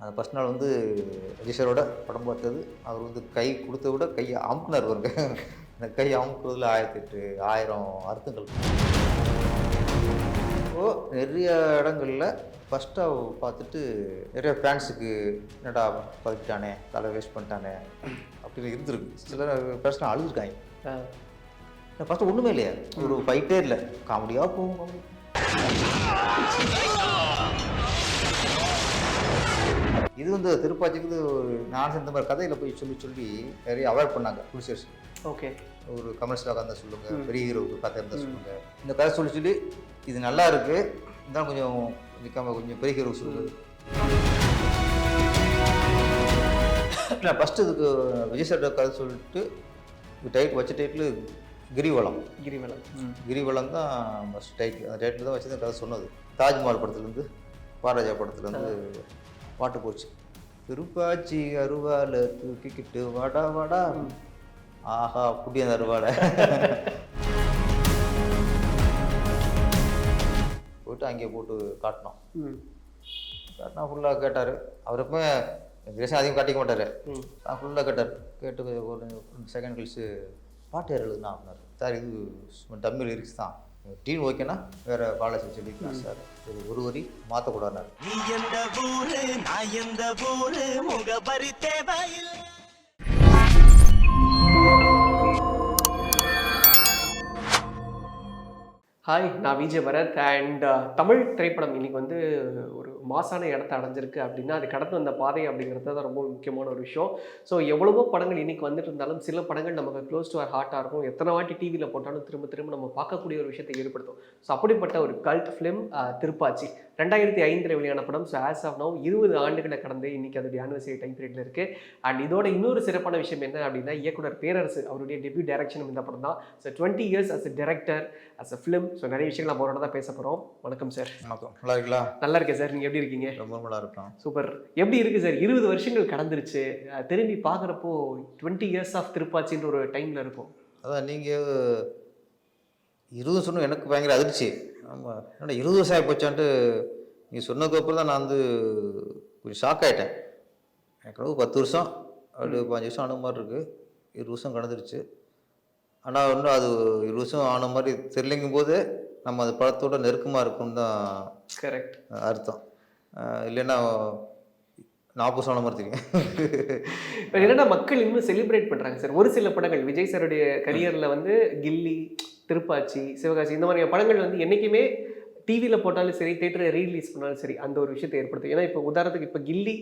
அந்த ஃபஸ்ட் நாள் வந்து விஜய் சாரோட படம் பார்த்தது. அவர் வந்து கை கொடுத்த விட கையை அமுக்குனார் பாருங்க. அந்த கை அமுக்குறதுல 1008 அர்த்தங்கள். ஸோ நிறைய இடங்களில் ஃபஸ்ட்டாக பார்த்துட்டு நிறைய ஃபேன்ஸுக்கு என்னடா பதுக்கிட்டானே, தலை வேஸ்ட் பண்ணிட்டானே அப்படின்னு இருந்திருக்கு. சில பேர்ஸ்லாம் அழுதுருக்காங்க. ஃபஸ்ட்டு ஒன்றுமே இல்லையா, ஒரு ஃபைட்டே இல்லை, காமெடியாக போகும். இது வந்து திருப்பாச்சிக்கு நான் இந்த மாதிரி கதையில் போய் சொல்லி நிறைய அவாய்ட் பண்ணாங்க ப்ரொடியூசர்ஸ். ஓகே, ஒரு கமர்ஷியலாக இருந்தால் சொல்லுங்கள், பெரிய ஹீரோவுக்கு கதை இருந்தால் சொல்லுங்கள். இந்த கதை சொல்லி இது நல்லா இருக்குது, இருந்தாலும் கொஞ்சம் நிற்காம கொஞ்சம் பெரிய ஹீரோவுக்கு சொல்லுங்கள். இல்லை ஃபஸ்ட்டு இதுக்கு விஜய் சார் கதை சொல்லிட்டு வச்ச டைட்டில் கிரிவலம் தான் ஃபஸ்ட் டைட்டில். அந்த டைட்டில் தான் வச்சு தான் கதை சொன்னது. தாஜ்மஹால் படத்துலேருந்து பாராஜா படத்துலேருந்து பாட்டு போச்சு. திருப்பாச்சி அருவாலை தூக்கிக்கிட்டு வாடா ஆஹா புடிய அந்த அருவாலை போயிட்டு அங்கே போட்டு காட்டினா ஃபுல்லாக கேட்டார். அவர் எப்பவுமே விவசாயம் அதிகம் காட்டிக்க மாட்டார். நான் ஃபுல்லாக கேட்டு ஒரு 2 செகண்ட் கழிச்சு பாட்டு யார் எழுதுனா அப்படின்னாரு. சார் இது டம்மி லிரிக்ஸ் தான், டீன் ஓகேனா வேறு பாலாசி சொல்லிக்கலாம் சார், இது ஒரு வரி மாற்றக்கூடாதுனாரு. ஹாய், நான் விஜய் பரத். அண்ட் தமிழ் திரைப்படம் இன்னைக்கு வந்து ஒரு மாசான இடத்த அடைஞ்சிருக்கு அப்படின்னா அது கடந்து வந்த பாதை அப்படிங்கிறது தான் ரொம்ப முக்கியமான ஒரு விஷயம். ஸோ எவ்வளவோ படங்கள் இன்னைக்கு வந்துட்டு இருந்தாலும் சில படங்கள் நமக்கு க்ளோஸ் டு அவர் ஹார்ட்டாக இருக்கும். எத்தனை வாட்டி டிவியில் போட்டாலும் திரும்ப நம்ம பார்க்கக்கூடிய ஒரு விஷயத்தை ஏற்படுத்தும். ஸோ அப்படிப்பட்ட ஒரு கல்ட் ஃபிலிம் திருப்பாச்சி 2005 வெளியான படம். ஸோ ஆஸ் ஆஃப் நவ் 20 ஆண்டுகளை கடந்து இன்னைக்கு அதோடைய ஆனிவர்சரி டைம் பீரியட்ல இருக்குது. அண்ட் இதோட இன்னொரு சிறப்பான விஷயம் என்ன அப்படின்னா, இயக்குனர் பேரரசு அவருடைய டெபியூ டைரக்ஷனும் இந்த படம் தான். So 20 years as a director, as a film. So நிறைய விஷயங்கள் நம்ம அவரோட தான் பேச போகிறோம். வணக்கம் சார். வணக்கம். நல்லா இருக்கீங்களா? நல்லா இருக்கேன் சார், நீங்கள் எப்படி இருக்கீங்க? ரொம்ப நல்லா இருக்கோம். சூப்பர். எப்படி இருக்குது சார்? 20 வருஷங்கள் கடந்துருச்சு. திரும்பி பார்க்குறப்போ 20 years ஆஃப் திருப்பாச்சின்ற ஒரு டைமில் இருக்கும். அதான் நீங்கள் 20 சொன்ன எனக்கு பயங்கர அதிர்ச்சி. ஆமாம், என்னடா 20 வருஷம் ஆகி போச்சான்ட்டு நீங்கள் சொன்னதுக்கப்புறம் தான் நான் வந்து கொஞ்சம் ஷாக் ஆகிட்டேன். எனக்கு 10 வருஷம் அப்படி 5 வருஷம் ஆன மாதிரி இருக்குது. 20 வருஷம் கடந்துருச்சு. ஆனால் இன்னும் அது 20 வருஷம் ஆன மாதிரி தெரியலைங்கும் போது நம்ம அது படத்தோட நெருக்கமாக இருக்குன்னு தான் கரெக்ட் அர்த்தம். இல்லைன்னா 40 வருஷம் ஆன மாதிரி தெரியும். இப்போ என்னென்னா மக்கள் இன்னும் செலிப்ரேட் பண்ணுறாங்க சார். ஒரு சில படங்கள் விஜய் சாருடைய கரியரில் வந்து கில்லி, திருப்பாச்சி, சிவகாசி இந்த மாதிரியான படங்கள் வந்து என்றைக்குமே டிவியில் போட்டாலும் சரி, தேட்டரில் ரீலீஸ் பண்ணாலும் சரி, அந்த ஒரு விஷயத்தை ஏற்படுத்தும். ஏன்னா இப்போ உதாரணத்துக்கு இப்போ கில்லி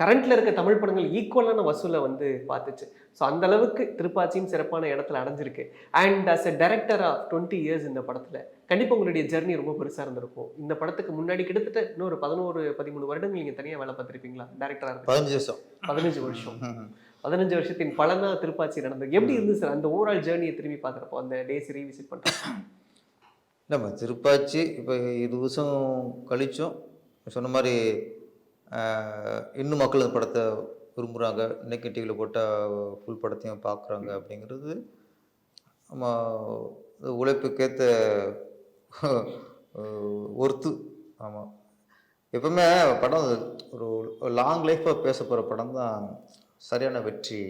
கரண்ட்டில் இருக்க தமிழ் படங்கள் ஈக்குவலான வசூலை வந்து பார்த்துச்சு. ஸோ அந்த அளவுக்கு திருப்பாச்சின்னு சிறப்பான இடத்துல அடைஞ்சிருக்கு. And as a director of 20 years இந்த படத்தில் கண்டிப்பாக உங்களுடைய ஜெர்னி ரொம்ப பெருசாக இருந்திருக்கும். இந்த படத்துக்கு முன்னாடி கிட்டத்தட்ட இன்னொரு 11-13 வருடங்கள் நீங்கள் தனியாக வேலை பார்த்துருப்பீங்களா டைரக்டராக இருக்கு? 15 வருஷம். 15 வருஷத்தின் பலனா திருப்பாச்சி நடந்தது. எப்படி இருந்துச்சு சார் அந்த ஓவரால் ஜேர்னியை திரும்பி பார்க்குறப்போ, அந்த டேஸ் ரீவிசிட் பண்ணுறோம்? நம்ம திருப்பாச்சி இப்போ 20 வருஷம் கழிச்சும் சொன்ன மாதிரி இன்னும் மக்கள் அந்த படத்தை விரும்புகிறாங்க. இன்றைக்கி டிவியில் போட்டால் ஃபுல் படத்தையும் பார்க்குறாங்க அப்படிங்கிறது நம்ம உழைப்புக்கேற்ற ஒர்த்து. ஆமாம், எப்பவுமே படம் ஒரு லாங் லைஃப்பாக பேச போகிற படம் தான் சரியான வெற்றி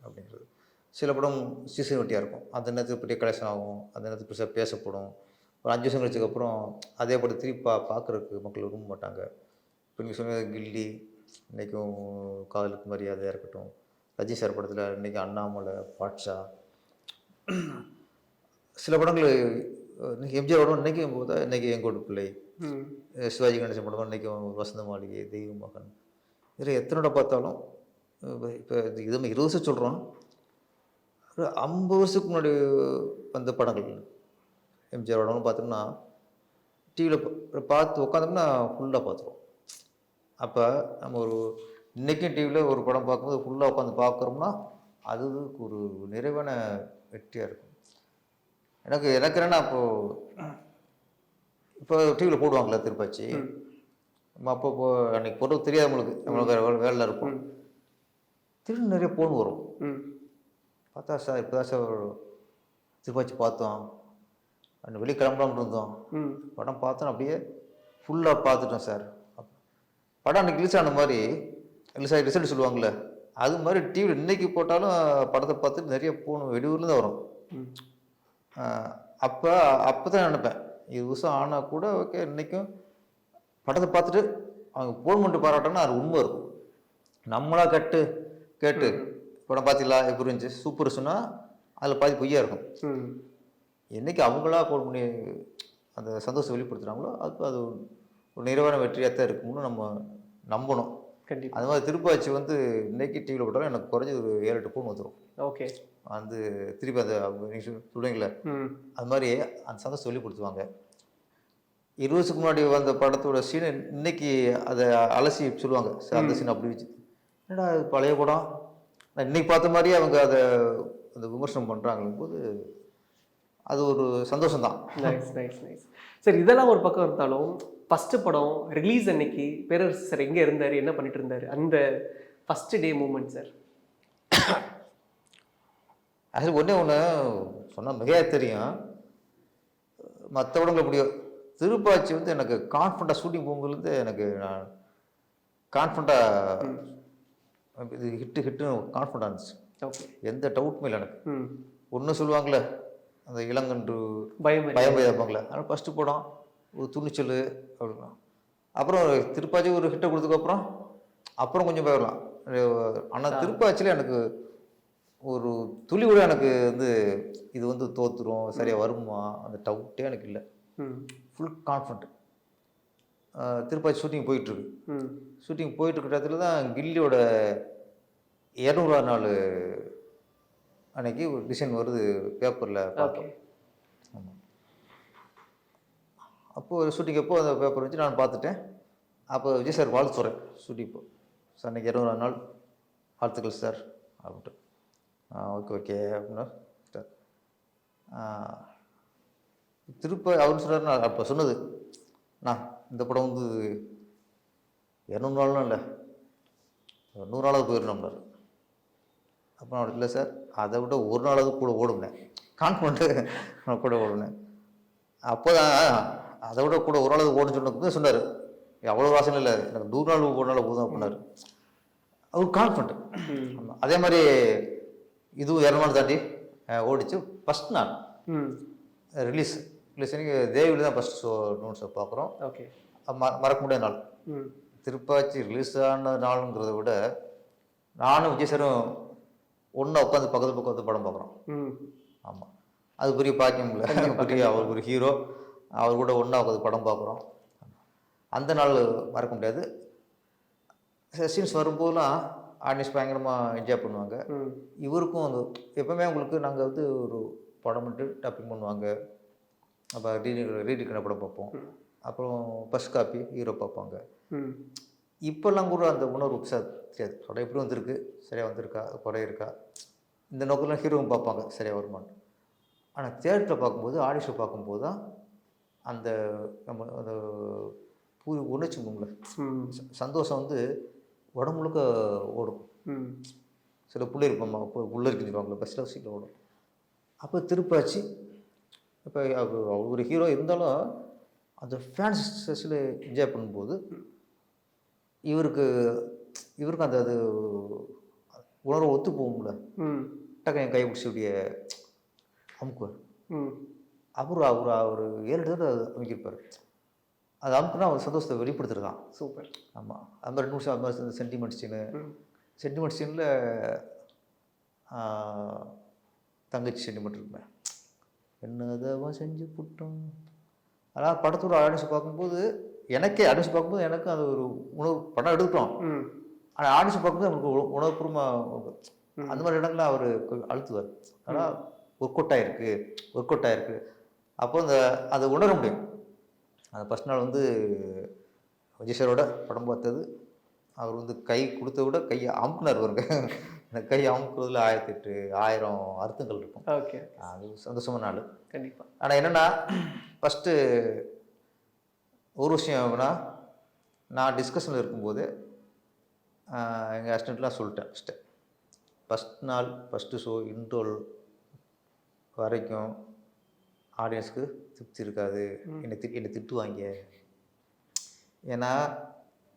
அப்படிங்கிறது. சில படம் சீசன் வெட்டியாக இருக்கும், அந்த நேரத்துக்கு பெரிய கலெக்ஷன் ஆகும், அந்த நேரத்துக்கு பெருசாக பேசப்படும். ஒரு 5 வருஷம் கழிச்சதுக்கப்புறம் அதே படம் திருப்பி பார்க்குறதுக்கு மக்கள் விரும்ப மாட்டாங்க. இப்போ நீங்கள் சொன்னது கில்லி, இன்றைக்கும் காதலுக்கு மரியாதையாக இருக்கட்டும், ரஜினி சார் படத்தில் இன்றைக்கி அண்ணாமலை, பாட்ஷா, சில படங்கள் இன்றைக்கி எம்ஜிஆர் படம் இன்றைக்கும் போதா, இன்றைக்கி எங்கோடு பிள்ளை, சிவாஜி கணேசன் படம் இன்றைக்கும் வசந்த மாளிகை, தெய்வ மகன், இதில் எத்தனோட பார்த்தாலும் இப்போ இது 20 வருஷம் சொல்கிறோம். ஒரு 50 வருஷத்துக்கு முன்னாடி வந்த படங்கள் எம்ஜிஆர் படம்னு பார்த்தோம்னா டிவியில் பார்த்து உட்காந்தோம்னா ஃபுல்லாக பார்த்துருவோம். அப்போ நம்ம ஒரு இன்றைக்கும் டிவியில் ஒரு படம் பார்க்கும்போது ஃபுல்லாக உட்காந்து பார்க்குறோம்னா அது ஒரு நிறைவான வெற்றியாக இருக்கும். எனக்கு என்னன்னா இப்போ டிவியில் போடுவாங்களே திருப்பாச்சி, நம்ம அப்போ அன்றைக்கி போடுறது தெரியாது நம்மளுக்கு வேறு வேலையில் இருக்கும். திரும்ப நிறைய ஃபோன் வரும். பார்த்தா சார் இப்போ தான் சார் திருப்பாச்சி பார்த்தோம், அந்த வெளியே கிளம்பலாம்னு இருந்தோம், படம் பார்த்தோம், அப்படியே ஃபுல்லாக பார்த்துட்டோம் சார். படம் அன்றைக்கி ரிலீஸ் ஆன மாதிரி ரிசல்ட் சொல்லுவாங்கள்ல, அது மாதிரி டிவியில் இன்றைக்கி போட்டாலும் படத்தை பார்த்துட்டு நிறைய போகணும், வெளியூரில் தான் வரும். அப்போ தான் நினைப்பேன், 20 வருஷம் ஆனால் கூட ஓகே, இன்றைக்கும் படத்தை பார்த்துட்டு அவங்க போன் பண்ணிட்டு பாராட்டோன்னா அது உண்மை இருக்கும். நம்மளா கேட்டு படம் பார்த்தீங்களா எப்படி இருந்துச்சு சூப்பர் சொன்னால் அதில் பாதி பொய்யா இருக்கும். என்றைக்கு அவங்களா ஃபோன் பண்ணி அந்த சந்தோஷம் வெளிப்படுத்துகிறாங்களோ அது ஒரு நிறைவான வெற்றியாக தான் இருக்கும்னு நம்ம நம்பணும். கண்டிப்பாக. அது மாதிரி திருப்பாச்சி வந்து இன்னைக்கு டிவியில் போட்டாலும் எனக்கு குறைஞ்சி ஒரு 7-8 ஃபோன் வந்துடும். ஓகே. வந்து திருப்பி அந்த நீங்கள் சொல்லுவீங்களே அது மாதிரி அந்த சந்தோஷம் வெளிப்படுத்துவாங்க. 20 வருஷத்துக்கு முன்னாடி வந்த படத்தோட சீனை இன்னைக்கு அதை அலசி சொல்லுவாங்க, சார் அந்த சீன் அப்படி வச்சு என்னடா அது பழைய படம், நான் இன்னைக்கு பார்த்த மாதிரியே அவங்க அதை அந்த விமர்சனம் பண்ணுறாங்கும் போது அது ஒரு சந்தோஷம்தான். Nice nice nice. சரி, இதெல்லாம் ஒரு பக்கம் இருந்தாலும் ஃபஸ்ட்டு படம் ரிலீஸ் அன்னைக்கு பேரரசு சார் எங்கே இருந்தார், என்ன பண்ணிட்டு இருந்தார், அந்த first day moment sir? Actually ஒன்று சொன்னால் மிகையாக தெரியும், மற்ற படங்களை முடியும். திருப்பாச்சி வந்து எனக்கு கான்ஃபிடண்ட்டாக ஷூட்டிங் போகும்போது எனக்கு நான் கான்ஃபிடண்ட்டாக இது ஹிட்டுன்னு கான்ஃபிடண்டாக இருந்துச்சு. ஓகே. எந்த டவுட்டுமே இல்லை எனக்கு. ஒன்று சொல்லுவாங்களே அந்த இளங்கன்று பயம் இருப்பாங்களே, ஆனால் ஃபஸ்ட்டு படம் ஒரு துணிச்சல் அப்படின்னா, அப்புறம் திருப்பாச்சி ஒரு ஹிட்டை கொடுத்ததுக்கப்புறம் அப்புறம் கொஞ்சம் பயப்படலாம். ஆனால் திருப்பாச்சியில் எனக்கு ஒரு துளி கூட எனக்கு வந்து இது வந்து தோற்றுரும் சரியாக வருமா அந்த டவுட்டே எனக்கு இல்லை. Full confident. திருப்பாச்சி ஷூட்டிங் போயிட்டுருக்கு. ஷூட்டிங் போயிட்டுருக்க இடத்துல தான் கில்லியோட 200ஆம் நாள் அன்னைக்கு ஒரு டிசைன் வருது பேப்பரில் பார்த்தோம். ஆமாம். அப்போது ஷூட்டிங் அப்போ அந்த பேப்பர் வச்சு நான் பார்த்துட்டேன். அப்போ விஜய் சார் வாழ்த்து சொல்கிறேன் ஷூட்டிங் இப்போ, சார் அன்றைக்கி 200ஆம் நாள் வாழ்த்துக்கள் சார் அப்படின்ட்டு. ஓகே அப்படின்னா சார் அவரு சொல்கிறார், நான் அப்போ சொன்னது நான் இந்த படம் வந்து 200 நாளும் இல்லை 100 நாளாவது போயிடணும்னார். அப்போ நான் இல்லை சார் அதை விட ஒரு நாளாவது கூட ஓடுனேன், கான்ஃபிடண்ட்டு நான் கூட ஓடுனேன். அப்போ தான் அதை விட கூட ஒரு நாளாவது ஓடுன்னு சொன்னது சொன்னார். அவ்வளோ வாசனை இல்லை, எனக்கு 100 நாள் ஒரு நாள் போதும் அப்படின்னாரு. அவர் கான்ஃபிடண்ட். அதே மாதிரி இதுவும் 200 நாள் தாண்டி ஓடிச்சு. ஃபஸ்ட் நாள் ரிலீஸ் அன்றைக்கி தேவியில் தான் ஃபஸ்ட் ஷோ பார்க்குறோம். ஓகே. மறக்க முடியாத நாள். திருப்பாச்சி ரிலீஸ் ஆன நாளுங்கிறத விட நானும் விஜய் சாரும் ஒன்றா உட்காந்து பக்கத்து வந்து படம் பார்க்குறோம். ஆமாம், அது பெரிய பாக்கியம் இல்லை. பெரிய அவர் ஒரு ஹீரோ, அவர் கூட ஒன்றா உட்காந்து படம் பார்க்குறோம். அந்த நாள் மறக்க முடியாது. சீன்ஸ் வரும்போதெல்லாம் ஆடியன்ஸ் பயங்கரமாக என்ஜாய் பண்ணுவாங்க. இவருக்கும் அந்த எப்போவுமே உங்களுக்கு நாங்கள் வந்து ஒரு படம் மட்டும் டப்பிங் பண்ணுவாங்க, அப்போ ரீடிக்கிற படம் பார்ப்போம், அப்புறம் ஃபஸ்ட் காப்பி ஹீரோ பார்ப்பாங்க. இப்போல்லாம் கூட அந்த உணர்வு தெரியாது, படம் எப்படி வந்திருக்கு, சரியாக வந்திருக்கா, குறை இருக்கா, இந்த நோக்கெல்லாம் ஹீரோவும் பார்ப்பாங்க சரியாக வருமானு. ஆனால் தியேட்டரில் பார்க்கும்போது ஆடிஷன் பார்க்கும்போது தான் அந்த நம்ம அந்த உணர்ச்சி மும்ல சந்தோஷம் வந்து உடம்பு முழுக்க ஓடும். சில புள்ளி இருப்பாங்க, புள்ள இருக்குவாங்களே பஸ்ஸில் சீட்டில் ஓடும். அப்போ திருப்பாச்சி இப்போ அவர் ஒரு ஹீரோ இருந்தாலும் அந்த ஃபேன்ஸ் செஸ்ஸில் என்ஜாய் பண்ணும்போது இவருக்கு அந்த அது உணர்வு ஒத்து போகும்ல, டக்கு என் கை பிடிச்சி இப்படிய அமுக்குவார். அவர் 7 தடவை அமைக்கிருப்பார். அது அமுக்குன்னா அவர் சந்தோஷத்தை வெளிப்படுத்துறதான். சூப்பர். ஆமாம், அது மாதிரி 2 நிமிஷம் அது மாதிரி சென்டிமெண்ட் சீனில் தங்கச்சி சென்டிமெண்ட் இருப்பேன், என்னதான் செஞ்சு புட்டோம். அதனால் படத்தோட ஆடியன்ஸ் பார்க்கும்போது எனக்கும் அது ஒரு உணவு படம் எடுக்கிறோம். ஆனால் ஆடியன்ஸ் பார்க்கும்போது நமக்கு உணவுபூர்வமாக அந்த மாதிரி இடங்கள்லாம் அவர் அழுத்துவார். ஆனால் ஒர்க் அவுட் ஆயிருக்கு. அப்போ அதை உணர முடியும். அந்த ஃபஸ்ட் நாள் வந்து விஜய் சாரோட படம் பார்த்தது, அவர் வந்து கை கொடுத்த விட கையை அமுக்குனார் வருங்க. அந்த கை அமுக்குறதுல 1008 அர்த்தங்கள் இருக்கும். ஓகே, அது சந்தோஷமான நாள் கண்டிப்பாக. ஆனால் என்னென்னா ஃபஸ்ட்டு ஒரு விஷயம் அப்படின்னா, நான் டிஸ்கஷனில் இருக்கும்போது எங்கள் அசிஸ்டண்ட்லாம் சொல்லிட்டேன், ஃபஸ்ட் நாள் ஃபஸ்ட்டு ஷோ இன்ட்ரோல் வரைக்கும் ஆடியன்ஸுக்கு திருப்தி இருக்காது, என்னை திட்டுவாங்க. ஏன்னா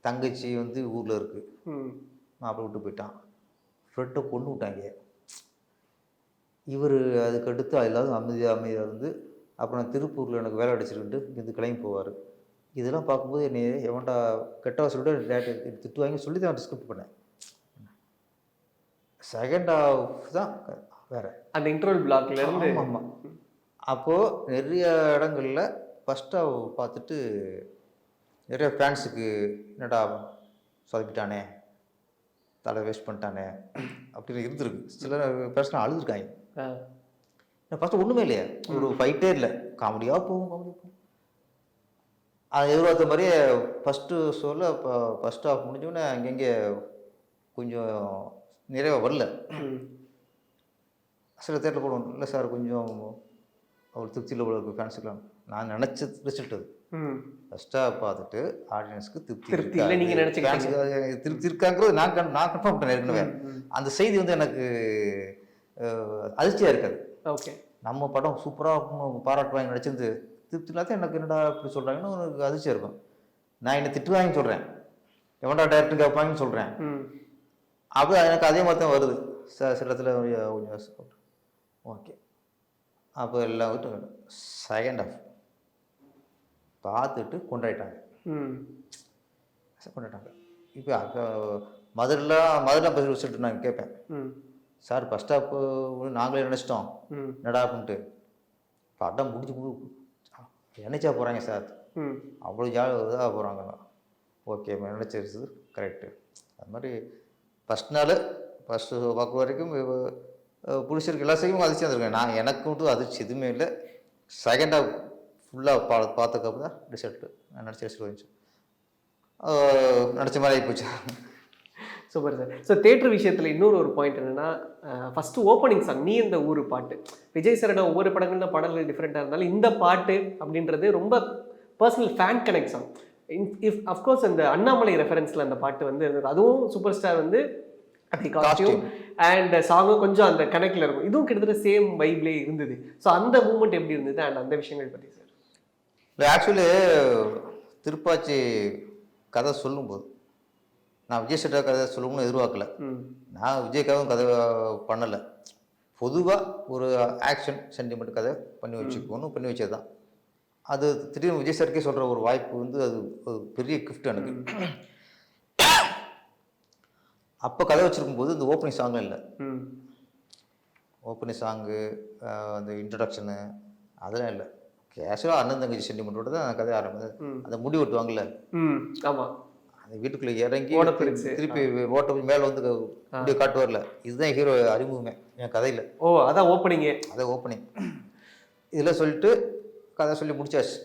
தங்கச்சி வந்து ஊரில் இருக்குது, ம். மாப்பிள்ளை விட்டு போயிட்டான், ஃப்ரெட்டை கொண்டு விட்டாங்க. இவர் அதுக்கடுத்து எல்லாரும் அமைதியாக இருந்து அப்புறம் திருப்பூரில் எனக்கு வேலை அடிச்சிருக்கிட்டு இங்கேருந்து கிளம்பி போவார். இதெல்லாம் பார்க்கும்போது என்னை எவன்டா கெட்டவா சொல்லிட்டு டேரக்டர் திட்டு வாங்கி சொல்லி தான் ஸ்கிரிப்ட் பண்ணேன். செகண்ட் ஹாஃப் தான் வேறு அந்த இன்டர்வல் பிளாக்ல இருந்து. ஆமாம். அப்போது நிறைய இடங்களில் ஃபஸ்ட் ஹாஃப் பார்த்துட்டு நிறைய ஃபேன்ஸுக்கு என்னடா சொதப்பிட்டானே, தலை வேஸ்ட் பண்ணிட்டானே அப்படின்னு இருந்திருக்கு. சில பேர்ஸ்லாம் அழுதுருக்காங்க. ஃபஸ்ட்டு ஒன்றுமே இல்லையா, ஒரு ஃபைட்டே இல்லை, காமெடியாக போகும். அது எதிர்பார்த்த மாதிரியே ஃபஸ்ட்டு ஷோவில் இப்போ ஃபஸ்ட் ஹாஃப் முடிஞ்சோடனே அங்கங்கே கொஞ்சம் நிறைவாக வரல. சில தேட்டரில் போடுவோம், இல்லை சார் கொஞ்சம் அவர் திருப்தியில் போல இருக்குது ஃபேன்ஸுக்கெலாம். நான் நினச்ச ரிசல்ட் அது. ஃபஸ்ட்டாக பார்த்துட்டு ஆடியன்ஸுக்கு திருப்தி இல்லை, நீங்கள் நினச்சி ஃபேன்ஸுக்கு திருப்தி இருக்காங்கிறது நான் கன்ஃபார்ம் பண்ணேன் ஏற்கனவே. அந்த செய்தி வந்து எனக்கு அதிர்ச்சியாக இருக்காது. ஓகே, நம்ம படம் சூப்பராக பாராட்டுவாங்க நினச்சிருந்து திருப்தினாத்தான் எனக்கு என்னடா இப்படி சொல்கிறாங்கன்னு எனக்கு அதிர்ச்சியாக இருக்கும். நான் என்ன திட்டுவாங்கன்னு சொல்கிறேன், எவன்டா டேரக்டர் கேட்பாங்கன்னு சொல்கிறேன். அப்போ எனக்கு அதே மாதிரி தான் வருது. சில இடத்துல கொஞ்சம் ஓகே. அப்போ எல்லாம் விட்டு செகண்ட் ஹாஃப் பார்த்துட்டு கொண்டாடிட்டாங்க. இப்போ அப்போ மதுரெலாம் பற்றி வச்சுட்டு நான் கேட்பேன், சார் ஃபஸ்ட் ஹாஃப் நாங்களே நினச்சிட்டோம் என்னடா அப்படின்ட்டு. படம் முடிஞ்சு நினைச்சா போகிறாங்க சார், அவ்வளோ இதாக போகிறாங்க. ஓகே, நினச்சிருச்சு கரெக்டு. அது மாதிரி ஃபஸ்ட் நாள் ஃபஸ்ட்டு பார்க்குற வரைக்கும் பிடிச்சிருக்கு, எல்லா செய்யும் அதிர்ச்சி வந்துருக்கேன். நான் எனக்கு மட்டும் அதிர்ச்சி எதுவுமே இல்லை. செகண்ட் ஹாஃப் ஃபுல்லாக பார்த்ததுக்கப்புறம் தான் ரிசல்ட்டு. நான் நினச்ச ரிசல்ட் வந்துச்சு, நினச்ச மாதிரி ஆகிப்போச்சு. Super sir. ஸோ தேட்டர் விஷயத்தில் இன்னொரு ஒரு பாயிண்ட் என்னென்னா, ஃபஸ்ட்டு ஓப்பனிங் சாங் நீ இந்த ஊர் பாட்டு, விஜய் சரண ஒவ்வொரு படங்கள்ல பாடல்கள் டிஃப்ரெண்ட்டாக இருந்தாலும் இந்த பாட்டு அப்படின்றது ரொம்ப personal fan connect song. If of course அந்த அண்ணாமலை ரெஃபரன்ஸில் அந்த பாட்டு வந்து இருந்தது, அதுவும் சூப்பர் ஸ்டார் வந்து அந்த காஸ்டியூம் அண்ட் சாங்கும் கொஞ்சம் அந்த கனெக்டில் இருக்கும். இதுவும் கிட்டத்தட்ட சேம் வைப்லேயே இருந்தது. ஸோ அந்த மூமெண்ட் எப்படி இருந்தது அண்ட் அந்த விஷயங்கள் பற்றி சார்? இல்லை, ஆக்சுவலி திருப்பாச்சி கதை சொல்லும்போது நான் விஜய் சேட்டா கதை சொல்லணும்னு எதிர்பார்க்கல. நான் விஜய்க்காகவும் கதை பண்ணலை, பொதுவாக ஒரு ஆக்ஷன் சென்டிமெண்ட் கதை பண்ணி வச்சது தான். அது திடீர்னு விஜய் சாருக்கே சொல்கிற ஒரு வாய்ப்பு வந்து அது ஒரு பெரிய கிஃப்ட் எனக்கு. அப்போ கதை வச்சுருக்கும்போது இந்த ஓப்பனிங் சாங்கும் இல்லை. ஓப்பனிங் சாங்கு அந்த இன்ட்ரடக்ஷனு அதெல்லாம் இல்லை. கேஷுவலாக அண்ணன் தங்கச்சி சென்டிமெண்ட்டோட தான் கதை ஆரம்பிது. அந்த முடி வெட்டுவாங்கல்ல, ஆமாம், அந்த வீட்டுக்குள்ளே இறங்கி திருப்பி ஓட்ட மேலே வந்து முடிய காட்டுவார்ல, இதுதான் ஹீரோ அறிமுகமே என் கதையில். ஓ, அதான் ஓப்பனிங்கே. அதான் ஓப்பனிங். இதெல்லாம் சொல்லிட்டு கதை சொல்லி முடிச்சாச்சு.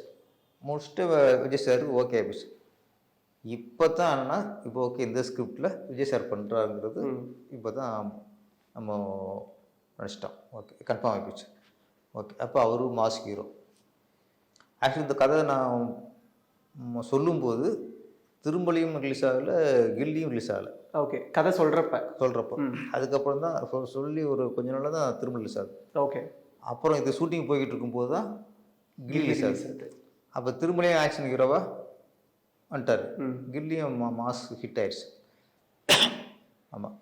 முடிச்சுட்டு விஜய் சார் ஓகே ஆயிடுச்சு. இப்போ தான் என்னன்னா, இப்போ ஓகே இந்த ஸ்கிரிப்டில் விஜய் சார் பண்ணுறாங்கிறது இப்போ தான் நம்ம நினச்சிட்டோம். ஓகே, கன்ஃபார்ம் ஆகிப்போச்சு. ஓகே, அப்போ அவரு மாஸ் ஹீரோ. ஆக்சுவலி இந்த கதை நான் சொல்லும்போது திரும்பலியும் ரிலீஸ் ஆகலை, கில்லியும் ரிலீஸ் ஆகலை. ஓகே, கதை சொல்கிறப்போ அதுக்கப்புறம் தான் சொல்லி ஒரு கொஞ்ச நாளாக தான் திரும்ப ரிலீஸ் ஆகுது. ஓகே, அப்புறம் இது ஷூட்டிங் போய்கிட்டு இருக்கும்போது தான் கில்லி ரிலீஸ் ஆகுது. அப்போ திரும்பலியும் ஆக்ஷன் ஹீரோவா வந்துட்டார், கில்லியும் மாஸ் ஹிட் ஆயிடுச்சு. ஆமாம்,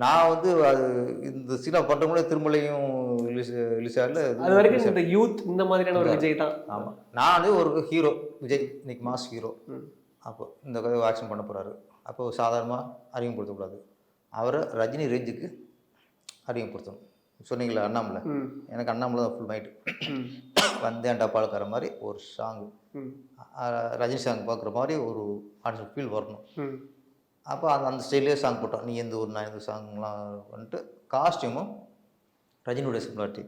நான் வந்து அது இந்த சீனா பண்ணுற கூட திருமலையும் ரிலீஸ் ஆகல. அது வரைக்கும் இந்த யூத் இந்த மாதிரியான ஒரு விஜய் தான். ஆமாம், நான் ஒரு ஹீரோ விஜய், இன்னைக்கு மாஸ் ஹீரோ. அப்போ இந்த கதை ஆக்ஷன் பண்ண போகிறாரு. அப்போ சாதாரணமாக அறிமுகப்படுத்தக்கூடாது, அவரை ரஜினி ரேஞ்சுக்கு அறிமுகப்படுத்தணும். சொன்னீங்களா அண்ணாமலை, எனக்கு அண்ணாமலை தான் ஃபுல் மைண்டு. வந்தேன்டா பாலக்கார மாதிரி ஒரு சாங்கு, ரஜினி சாங் பார்க்குற மாதிரி ஒரு ஆடியன்ஸ் ஃபீல் வரணும். அப்போ அந்த ஸ்டைலே சாங் போட்டோம். நீ எந்த ஒரு நான் எந்த சாங்லாம் வந்துட்டு காஸ்டியூமும் ரஜினியோட சிம்லாட்டி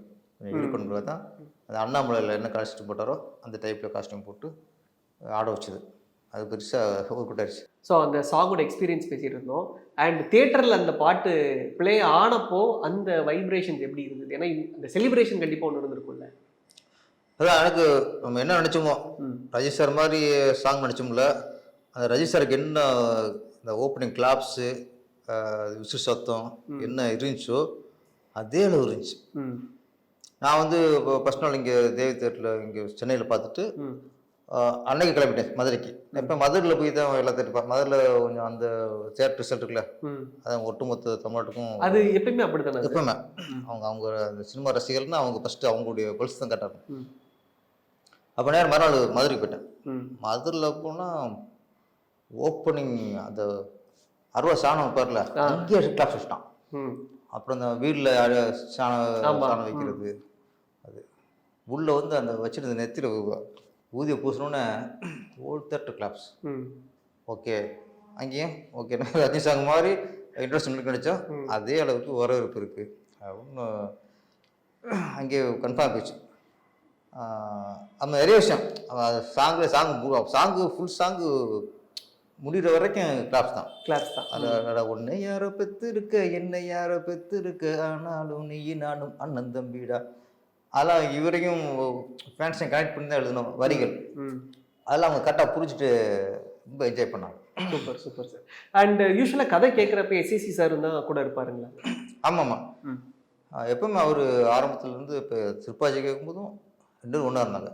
இருக்கணுங்கிறது தான். அது அண்ணாமலையில் என்ன காஸ்டியூம் போட்டாரோ அந்த டைப்பில் காஸ்டியூம் போட்டு ஆட வச்சுது. அது பெருசாக ஒர்க் அவுட் ஆயிடுச்சு. ஸோ அந்த சாங்கோட எக்ஸ்பீரியன்ஸ் பேசிகிட்டு இருந்தோம். அண்ட் தியேட்டரில் அந்த பாட்டு ப்ளே ஆனப்போ அந்த வைப்ரேஷன்ஸ் எப்படி இருந்தது? ஏன்னா இந்த செலிப்ரேஷன் கண்டிப்பாக ஒன்று இருந்திருக்கும்ல. அதான் எனக்கு நம்ம என்ன நினச்சோமோ, ரஜினி சார் மாதிரி சாங் நினச்சோம்ல, அந்த ரஜினி சாருக்கு என்ன இந்த ஓப்பனிங் கிளாப்ஸு விசு சத்தம் என்ன இருந்துச்சோ அதே அளவு இருந்துச்சு. நான் வந்து இப்போ ஃபஸ்ட் நாள் இங்கே தேவி தேட்டரில் இங்கே சென்னையில் பார்த்துட்டு அன்னைக்கு கிளம்பிட்டேன் மதுரைக்கு. இப்போ மதுரையில் போய் தான் எல்லாத்தையும் இருப்பேன். மதுரையில் கொஞ்சம் அந்த தேர்ட் ரிசல்ட் இருக்குல்ல, அதான் ஒட்டுமொத்த தமிழ்நாட்டுக்கும் அது எப்பயுமே அப்படித்தானே? எப்பவுமே அவங்க அந்த சினிமா ரசிகர்கள்னா அவங்க ஃபஸ்ட்டு அவங்களுடைய பல்ஸ் தான் கட்டாங்க. அப்போ நேரம் மறுநாள் மதுரைக்கு போயிட்டேன். மதுரையில் போனால் ஓப்பனிங் அந்த அருவா சாணம் பேரில் அங்கேயே கிளாஸ் வச்சுட்டான். அப்புறம் அந்த வீட்டில் சாணம் வைக்கிறது, அது உள்ளே வந்து அந்த வச்சுருந்த நெத்தியில் ஊதிய பூசணுன்னு ஓல் தேர்ட் கிளாப்ஸ். ஓகே, அங்கேயும் ஓகே ரஜினி சாங் மாதிரி இன்ட்ரெஸ்ட் கிடைச்சா அதே அளவுக்கு வரவேற்பு இருக்குது அப்படின்னு அங்கேயே கன்ஃபார்ம் போயிடுச்சு. நம்ம நிறைய விஷயம் சாங்கு ஃபுல் சாங்கு முடிகிற வரைக்கும் கிளாப்ஸ் தான். அதில் ஒன்று யாரோ பெற்று இருக்க என்னை யாரோ பெற்று இருக்க ஆனாலும் நீ நானும் அண்ணன் தம்பிடா, அதெல்லாம் இவரையும் ஃபேன்ஸையும் கனெக்ட் பண்ணி தான் எழுதணும் வரிகள். அதெல்லாம் அவங்க கரெக்டாக புரிஞ்சுட்டு ரொம்ப என்ஜாய் பண்ணாங்க. Super sir. அண்ட் யூஸ்வலாக கதை கேட்குறப்ப எஸ்எஸ்சி சார் தான் கூட இருப்பாருங்களா? ஆமாம்மா, எப்பவுமே அவர் ஆரம்பத்துலேருந்து இப்போ சிற்பாஜி கேட்கும்போதும் 2 பேரும் ஒன்றா இருந்தாங்க.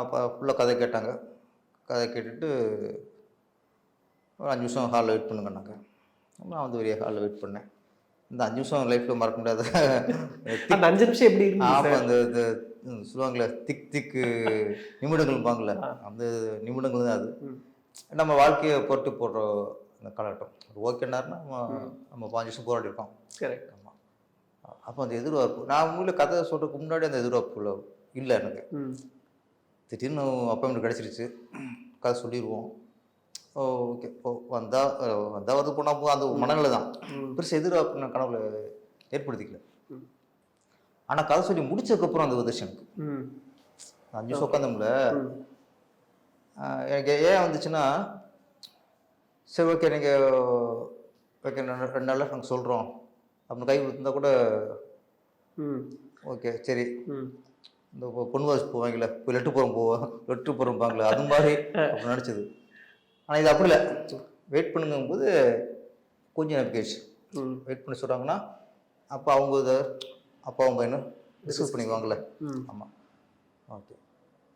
அப்போ ஃபுல்லாக கதை கேட்டாங்க. கதை கேட்டுட்டு ஒரு 5 நிமிஷம் ஹாலில் வெயிட் பண்ணுங்கன்னாங்க. நான் வந்து ஒரு ஹாலில் வெயிட் பண்ணேன். இந்த 5 நிமிஷம் லைஃப்பில் மறக்க முடியாது. அந்த 5 நிமிஷம் எப்படி இருக்கு? ஆமாம், அந்த சொல்லுவாங்களே திக்கு நிமிடங்கள்பாங்களே, அந்த நிமிடங்கள் தான் அது. நம்ம வாழ்க்கையை பொறுத்து போடுற அந்த காலகட்டம். ஓகேனாருன்னா நம்ம 5 நிமிஷம் போராடி இருக்கோம். கரெக்ட். ஆமாம். அப்போ அந்த எதிர்பார்ப்பு, நான் உண்மையில கதை சொல்கிறதுக்கு முன்னாடி அந்த எதிர்பார்ப்பு இல்லை எனக்கு. திடீர்னு அப்பாயின்மெண்ட் கிடச்சிருச்சு, கதை சொல்லிடுவோம். ஓகே, வந்தால் வருது போனால் அந்த மனநிலை தான். பெருசு எதிர்பார்ப்பு நான் கனவுல ஏற்படுத்திக்கல. ஆனால் கதை சொல்லி முடிச்சதுக்கப்புறம் அந்த உதர்ஷன் எனக்கு 5 நிமிஷம் உட்காந்தோம்ல, எனக்கு ஏன் வந்துச்சுன்னா, சரி ஓகே நீங்கள் ஓகே 2 நாளில் நாங்கள் சொல்கிறோம் அப்படின்னு கை கொடுத்துருந்தா கூட ஓகே சரி. இந்த பொண்ணு வாசி போவாங்களே, போய் லெட்டு போகிறோம்பாங்களே, அது மாதிரி அப்படி நினச்சிது. ஆனால் இது அப்படி இல்லை. வெயிட் பண்ணுங்கும்போது கொஞ்சம் நம்பிக்கை ஆயிடுச்சு. வெயிட் பண்ணி சொல்கிறாங்கன்னா அப்போ அவங்க இதை அப்பாவும் பையனும் டிஸ்கஸ் பண்ணிக்குவாங்களே. ஆமாம், ஓகே.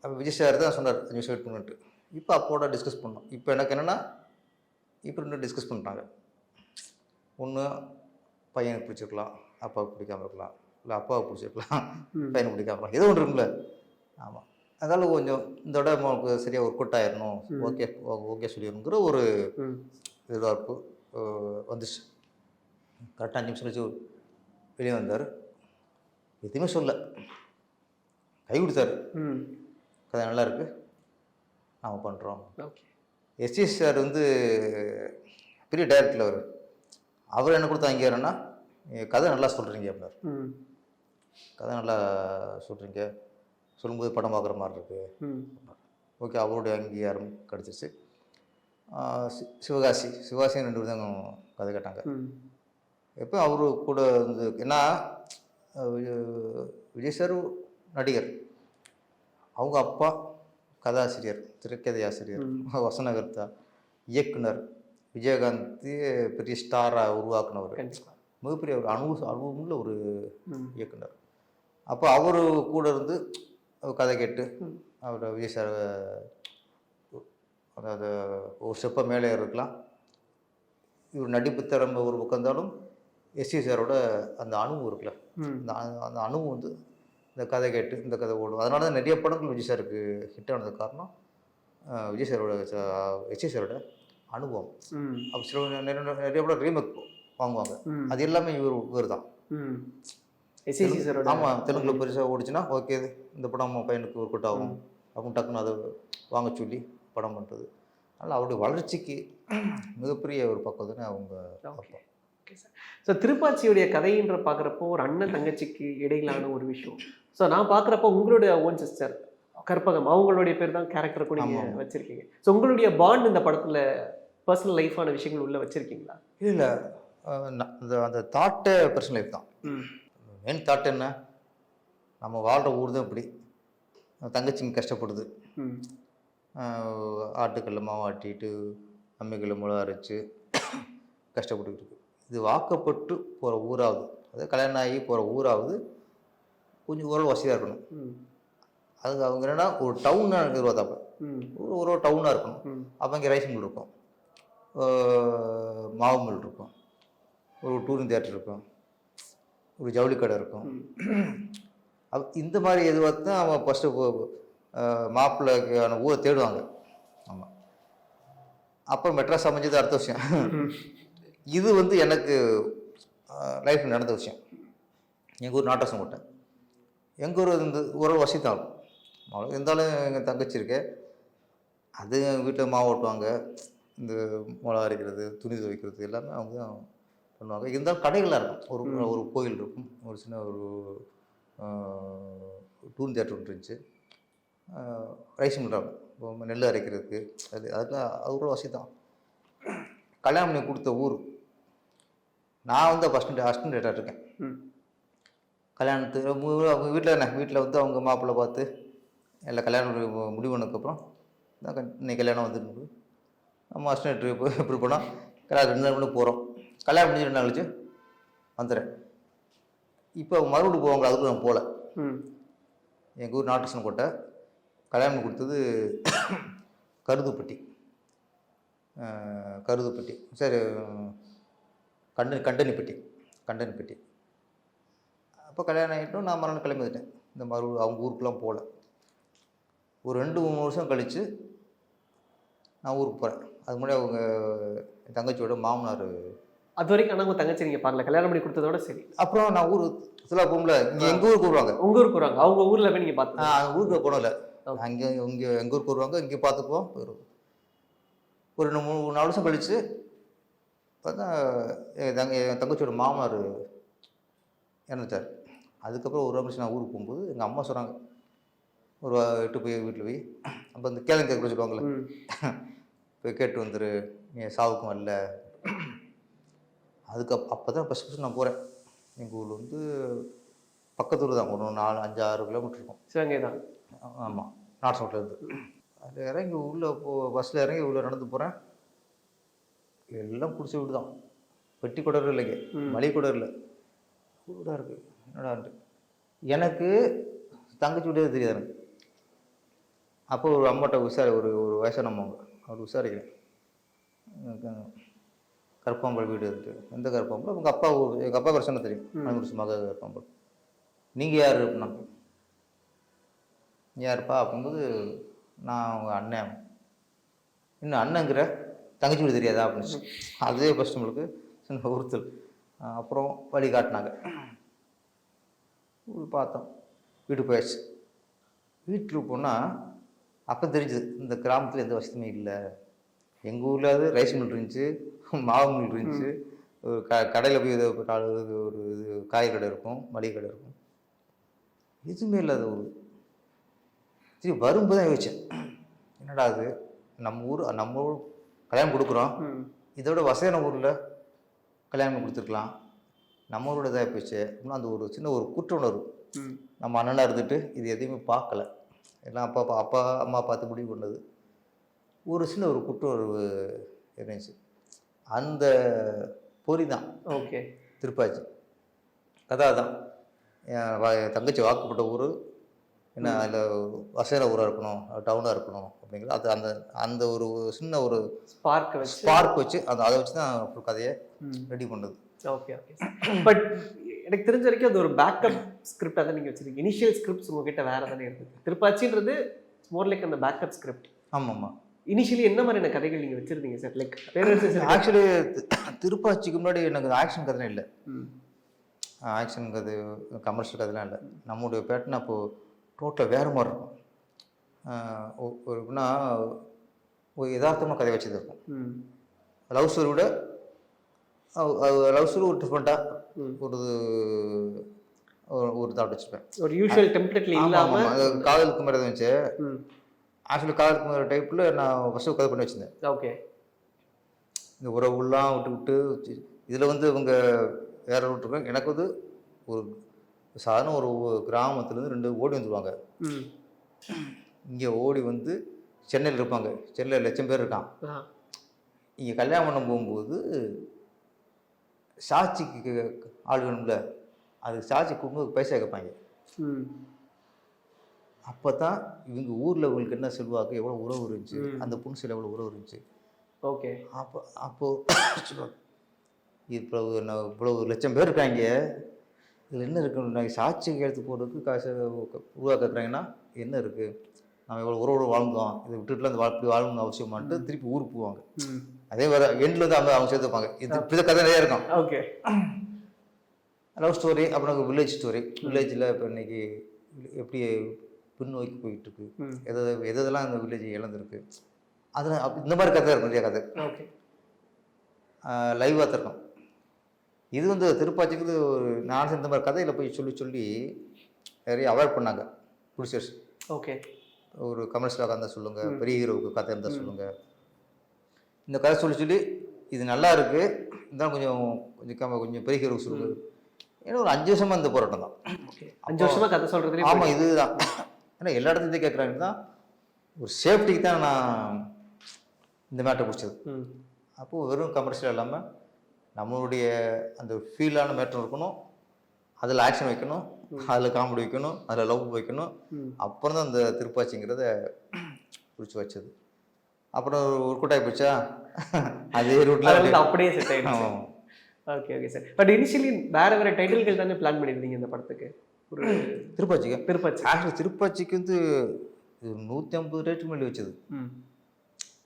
அப்போ விஜய் சார் தான் சொன்னார் 5 நிமிஷம் வெயிட் பண்ணிட்டு. இப்போ அப்போட டிஸ்கஸ் பண்ணோம். இப்போ எனக்கு என்னென்னா, இப்போ 2 டிஸ்கஸ் பண்ணிட்டாங்க. ஒன்று பையனுக்கு பிடிச்சிருக்கலாம், அப்பாவுக்கு பிடிக்காமல் இருக்கலாம், இல்லை அப்பாவுக்கு பிடிச்சிருக்கலாம், பையனுக்கு பிடிக்காம இருக்கலாம், ஏதோ ஒன்று இருக்குல்ல. ஆமாம், அதனால் கொஞ்சம் இந்த விட நமக்கு சரியாக ஒர்க் அவுட் ஆயிடணும், ஓகே சொல்லிடணுங்கிற ஒரு எதிர்பார்ப்பு வந்துச்சு. கரெக்டாக 5 நிமிஷம் கழிச்சு வெளியே வந்தார். எதுவுமே சொல்ல, கை கொடுத்தாரு. கதை நல்லா இருக்கு, நாம் பண்ணுறோம். எஸ்சி சார் வந்து பெரிய டைரக்டர். அவர் என்ன கொடுத்து வாங்கியாருன்னா, கதை நல்லா சொல்கிறீங்க அப்படின்னார். கதை நல்லா சொல்கிறீங்க, சொல்லும்போது படம் பார்க்குற மாதிரி இருக்குது. ஓகே, அவருடைய அங்கீகாரம் கிடச்சிச்சு. சிவகாசி 2 பேர் தான் கதை கேட்டாங்க. எப்போ அவரு கூட வந்து ஏன்னா விஜய் சார் நடிகர், அவங்க அப்பா கதாசிரியர், திரைக்கதை ஆசிரியர், வசனகர்த்தா, இயக்குனர், விஜயகாந்த் பெரிய ஸ்டாராக உருவாக்குனவர், மிகப்பெரிய ஒரு அனுபவமுள்ள ஒரு இயக்குனர். அப்போ அவர் கூட இருந்து கதை கேட்டு அவர் விஜய் சார் அதாவது ஒரு ஸ்டெப்பை மேலே இருக்கலாம். இவர் நடிப்பு திறமை ஒரு பக்கம் இருந்தாலும் எஸ்சி சாரோட அந்த அனுபவம் இருக்குல்ல, அந்த அனுபவம் வந்து இந்த கதை கேட்டு இந்த கதை ஓடும். அதனால தான் நிறைய படங்கள் விஜய் சாருக்கு ஹிட் ஆனதுக்கு காரணம் விஜய் சாரோட எஸ்சி சாரோட அனுபவம். அப்போ சில நிறைய படம் ரீமேக் வாங்குவாங்க, அது எல்லாமே இவர் தான். ஆமாம், தெலுங்குல பெருசாக ஓடிச்சுன்னா ஓகே இந்த படம் நம்ம பையனுக்கு ஒர்க் அவுட் ஆகும் அப்படின்னு டக்குன்னு அதை வாங்க சொல்லி படம் பண்ணுறது. அதனால் அவருடைய வளர்ச்சிக்கு மிகப்பெரிய ஒரு பக்கம் தானே அவங்க. Okay sir. ஸோ திருப்பாச்சியுடைய கதைன்ற பார்க்குறப்போ ஒரு அண்ணன் தங்கச்சிக்கு இடையிலான ஒரு விஷயம். ஸோ நான் பார்க்குறப்போ உங்களுடைய ஓன் சிஸ்டர் கற்பகம், அவங்களுடைய பேர் தான் கேரக்டர் கூட நீங்கள் வச்சுருக்கீங்க. ஸோ உங்களுடைய பாண்ட் இந்த படத்தில் பர்சனல் லைஃபான விஷயங்கள் உள்ளே வச்சுருக்கீங்களா? இல்லை, அந்த தாட்டே பர்சனல் லைஃப் தான். மெயின் தாட் என்ன, நம்ம வாழ்கிற ஊர் தான் இப்படி, தங்கச்சிங்க கஷ்டப்படுது, ஆட்டுக்கல்ல மாவு ஆட்டிட்டு அம்மிக்கல்ல மிளகா அரைச்சி கஷ்டப்பட்டுக்கிட்டு இருக்கு. இது வாக்கப்பட்டு போகிற ஊராவது, அதாவது கல்யாணம் ஆகி போகிற ஊராவது கொஞ்சம் ஓரளவு வசதியாக இருக்கணும். அது அவங்க என்னன்னா ஒரு டவுனாக எதிர்பார்த்தாப்ப ஒரு டவுனாக இருக்கணும். ம். அப்போ இங்கே ரைஸ் மில் இருக்கும், மாவு மில் இருக்கும், ஒரு டூரிங் தியேட்டர் இருக்கும், ஒரு ஜவுளி கடை இருக்கும். இந்த மாதிரி எதிர்பார்த்து தான் அவன் ஃபஸ்ட்டு மாப்பிள்ளைக்கான ஊரை தேடுவாங்க. ஆமாம். அப்புறம் மெட்ராஸ் அமைஞ்சது அடுத்த விஷயம். இது வந்து எனக்கு லைஃப்பில் நடந்த விஷயம். எங்கள் ஊர் நாட்டாசங்கோட்டை. எங்கள் ஊர் இந்த ஓரளவு வசதிதான் அவ்வளோ. இருந்தாலும் எங்கள் தங்கச்சி இருக்கு, அது வீட்டில் மாவு ஓட்டுவாங்க, இந்த மிளகா அரைக்கிறது, துணி துவைக்கிறது எல்லாமே அவங்க தான் பண்ணுவாங்க. இருந்தாலும் கடைகளாக இருக்கும், ஒரு கோயில் இருக்கும், ஒரு சின்ன ஒரு டூர் தியேட்டர் ஒன்று இருந்துச்சு, ரைஸ் மில் இருக்கும், நெல் அரைக்கிறதுக்கு. அதெல்லாம் அது கூட வசதி தான். கல்யாணம் பண்ணி கொடுத்த ஊர், நான் வந்து அசிஸ்டன்ட் டேட்டாக இருக்கேன். கல்யாணத்துக்கு அவங்க வீட்டில் வீட்டில் வந்து அவங்க மாப்பிள்ளை பார்த்து எல்லாம் கல்யாணம் முடிவு பண்ணதுக்கப்புறம் தான் இன்னைக்கு கல்யாணம் வந்துருக்கு. நம்ம அசிஸ்டன்ட் எப்படி போனால் கல்யாணம் 2 நாள் பண்ணி போகிறோம். கல்யாணம் முடிஞ்சு 2 நாள் கழிச்சு வந்துடுறேன். இப்போ மறுபடியும் போவாங்க, அதுக்கு நான் போகல. எங்கள் ஊர் நாட்டாசங்கோட்டை. கல்யாணம் கொடுத்தது கருதுப்பட்டி. சரி, கண்டனிப்பட்டி. அப்போ கல்யாணம் ஆகிட்டும் நான் மறுநாள் கிளம்பி வந்துட்டேன். இந்த அவங்க ஊருக்குலாம் போகல. ஒரு 2-3 வருஷம் கழித்து நான் ஊருக்கு போகிறேன். அது முன்னாடி அவங்க என் தங்கச்சியோட மாமனார். அது வரைக்கும் ஆனால் உங்கள் தங்கச்சி நீங்கள் பார்க்கல, கல்யாணம் பண்ணி கொடுத்ததோட சரி. அப்புறம் நான் ஊர் சுற்றுலா போகும்ல, இங்கே எங்கள் ஊருக்கு வருவாங்க. உங்கள் ஊருக்கு வருவாங்க, அவங்க ஊரில் போய் நீங்கள் பார்த்து? ஊருக்கு போனதில்ல, அங்கே எங்கள் ஊருக்கு வருவாங்க, இங்கே பார்த்துக்குவோம். ஒரு 3-4 வருஷம் கழித்து பார்த்தா என் தங்கச்சியோட மாமனார் இறந்துட்டார். அதுக்கப்புறம் ஒரு வருஷம் நான் ஊருக்கு போகும்போது எங்கள் அம்மா சொன்னாங்க, ஒரு 8 போய் வீட்டில் போய் அப்போ இந்த கேளுங்க கேட்க சொல்லுவாங்கள்ல, போய் கேட்டு வந்துரு, நீ சாவுக்கும் வரல. அப்போ தான் ஃபஸ்ட் நான் போகிறேன். எங்கள் ஊரில் வந்து பக்கத்து ஊர் தான், ஒரு 4-5-6 கிலோமீட்டர் இருக்கும். சிவகங்கை தான். ஆமாம், நாட்டாசங்கோட்டையிலேருந்து. அதில் இறங்கி உள்ளே பஸ்ஸில் இறங்கி உள்ளே நடந்து போகிறேன். எல்லாம் பிடிச்ச வீடு தான், பெட்டி குடர் இல்லைங்க, மளிகை குடர் இல்லை, வீடாக இருக்குது. என்னடான்ட்டு எனக்கு தங்கச்சி வீடே தெரியாது எனக்கு. அப்போ ஒரு அம்மாட்ட ஒரு வயசான அம்மாங்க, அவர் விசாரிக்கிறேன், கருப்பாம்பல் வீடு இருக்குது. எந்த கருப்பாம்பல்? எங்கள் அப்பா பிரச்சனை தெரியும், மணிமுடிச்சு மக கருப்பாம்பல். நீங்கள் யார் அப்படின்னா, யாருப்பா அப்படிங்கும்போது, நான் அவங்க அண்ணன். இன்னும் அண்ணங்கிற தங்கச்சி வீடு தெரியாதா அப்படின்னு. அதே ஃபஸ்ட் நம்மளுக்கு சின்ன உறுத்தல். அப்புறம் வழி காட்டினாங்க, பார்த்தோம், வீட்டுக்கு போயாச்சு. வீட்டுக்கு போனால் அப்போ தெரிஞ்சுது இந்த கிராமத்தில் எந்த வசதியுமே இல்லை. எங்கள் ஊரில் அது ரைஸ் மில் இருந்துச்சு, மாவு மில் இருந்துச்சு, ஒரு கடையில் போய் ஒரு காய் கடை இருக்கும், மளிகை கடை இருக்கும், எதுவுமே இல்லாத ஊர். சரி, வரும்போது தான் யோசிச்சேன், என்னடா அது நம்ம ஊர் கல்யாணம் கொடுக்குறோம், இதோட வசதியான ஊரில் கல்யாணம் கொடுத்துருக்கலாம், நம்ம ஊரோட இதாக போயிடுச்சு. அந்த ஒரு சின்ன ஒரு குற்ற உணர்வு. நம்ம அண்ணனாக இருந்துட்டு இது எதையுமே பார்க்கல, எல்லாம் அப்பா அம்மா பார்த்து முடிவு பண்ணது. ஒரு சின்ன ஒரு குற்ற உணர்வு இருந்துச்சு. அந்த பொறி தான் ஓகே திருப்பாச்சி கதை. தான் என் தங்கச்சி வாக்குப்பட்ட ஊர் என்ன, அதில் வசதியான ஊராக இருக்கணும், டவுனாக இருக்கணும் அப்படிங்கிறது. அது அந்த ஒரு சின்ன ஒரு ஸ்பார்க் வச்சு அதை வச்சு தான் ஒரு கதையை ரெடி பண்ணது. ஓகே. பட் எனக்கு தெரிஞ்ச வரைக்கும் அது ஒரு பேக்கப் ஸ்கிரிப்டாக தான் நீங்கள் வச்சுருக்கீங்க. இனிஷியல் ஸ்கிரிப்ட்ஸ் உங்ககிட்ட வேறு தானே இருக்குது. திருப்பாச்சின்றது மோர் லைக் அந்த பேக்கப் ஸ்கிரிப்ட். ஆமாம். இனிஷியலி என்ன மாதிரியான கதைகள் நீங்கள் வச்சுருந்தீங்க சார்? லைக் ஆக்சுவலி திருப்பாச்சிக்கு முன்னாடி எனக்கு ஆக்ஷன் கதைலாம் இல்லை. ஆக்ஷன் கதை, கமர்ஷியல் கதைலாம் இல்லை. நம்மளுடைய பேட்டர்ன் அப்போது டோட்டலாக வேறு மாதிரி இருக்கும். எப்படின்னா ஒரு யதார்த்தமாக கதை வச்சது இருக்கும். லவ் ஸ்டோரி விட லவ் ஸ்டோரி ஒரு டிஃப்ரெண்ட்டாக ஒரு தாட் வச்சுருப்பேன். ஒரு யூஷுவல் டெம்ப்ளேட்ல இல்லாமல் காதலுக்கு மாதிரி இருந்துச்சு. ஆக்சுவலி காதலுக்கு மாதிரி டைப்பில் நான் ஃபஸ்ட்டு கதை பண்ணி வச்சுருந்தேன். ஓகே. இந்த உறவுலாம் விட்டு இதில் வந்து இவங்க வேற விட்டுருக்காங்க. எனக்கு வந்து ஒரு சாதாரண ஒரு கிராமத்துலேருந்து 2 ஓடி வந்துடுவாங்க. இங்கே ஓடி வந்து சென்னையில் இருப்பாங்க. சென்னையில் 1,00,000 பேர் இருக்கான். இங்கே கல்யாணம் பண்ண போகும்போது சாட்சிக்கு ஆள் வேணும்ல, அது சாட்சி கூப்பிட்டு பைசா கேட்பாங்க. அப்போ தான் இவங்க ஊரில் இவங்களுக்கு என்ன செல்வாக்கு, எவ்வளோ உறவு இருந்துச்சு, அந்த புன்சில் எவ்வளோ உறவு இருந்துச்சு. ஓகே. அப்போது இப்போ நான் இவ்வளோ லட்சம் பேர் இருக்காங்க, இதில் என்ன இருக்குது, நாங்கள் சாட்சி கையெழுத்து போடுறதுக்கு காசு உருவாக்குறாங்கன்னா என்ன இருக்குது, நம்ம எவ்வளோ உறவோடு வாழ்ந்தோம், இதை விட்டுட்டுலாம் அந்த இப்படி வாழணும்னு அவசியமான்ட்டு திருப்பி ஊருக்கு போவாங்க. அதே வேறு எண்டில் வந்து அவங்க சேர்த்துப்பாங்க. இது இப்படி கதை நிறையா இருக்கும். ஓகே. லவ் ஸ்டோரி, அப்புறம் வில்லேஜ் ஸ்டோரி. வில்லேஜில் இப்போ இன்னைக்கு எப்படி பின்னோக்கி போயிட்டுருக்கு, எதெல்லாம் இந்த வில்லேஜ் இழந்திருக்கு, அதில் இந்த மாதிரி கதை இருக்கும், நிறைய கதை. ஓகே. லைவாக தான் இருக்கும். இது வந்து திருப்பாச்சிக்கு ஒரு நான் இந்த மாதிரி கதையில் போய் சொல்லி சொல்லி நிறைய அவாய்ட் பண்ணாங்க ப்ரொடியூசர்ஸ். ஓகே. ஒரு கமர்ஷியலாக இருந்தால் சொல்லுங்கள், பெரிய ஹீரோவுக்கு கதை இருந்தால் சொல்லுங்கள். இந்த கதை சொல்லி சொல்லி இது நல்லா இருக்குது, இருந்தாலும் கொஞ்சம் பெரிய ஹீரோவுக்கு சொல்லுங்கள். ஏன்னா ஒரு 5 வருஷமாக இந்த போராட்டம் தான். 5 வருஷமாக கதை சொல்கிறது. ஆமாம், இதுதான். ஏன்னா எல்லா இடத்துலையும் கேட்குறாங்க தான், ஒரு சேஃப்டிக்கு தான் நான் இந்த மேட்டை பிடிச்சது. அப்போது வெறும் கமர்ஷியல் இல்லாமல் நம்மளுடைய அந்த ஃபீலான மேட்டர் இருக்கணும், அதில் ஆக்ஷன் வைக்கணும், அதில் காமெடி வைக்கணும், அதில் லவ் வைக்கணும். அப்புறம் தான் இந்த திருப்பாச்சிங்கிறத பிடிச்சி வச்சது. அப்புறம் ஒரு கூட்டாகி போச்சா, அதே ரூட்டில் அப்படியே செட் ஆகிடும். Okay okay sir. But initially வேறு டைட்டில்கள் தானே பிளான் பண்ணியிருந்தீங்க இந்த படத்துக்கு? ஒரு திருப்பாச்சி ஆக்சுவலி திருப்பாச்சிக்கு வந்து 150 ரேட்டு மேலே வச்சது.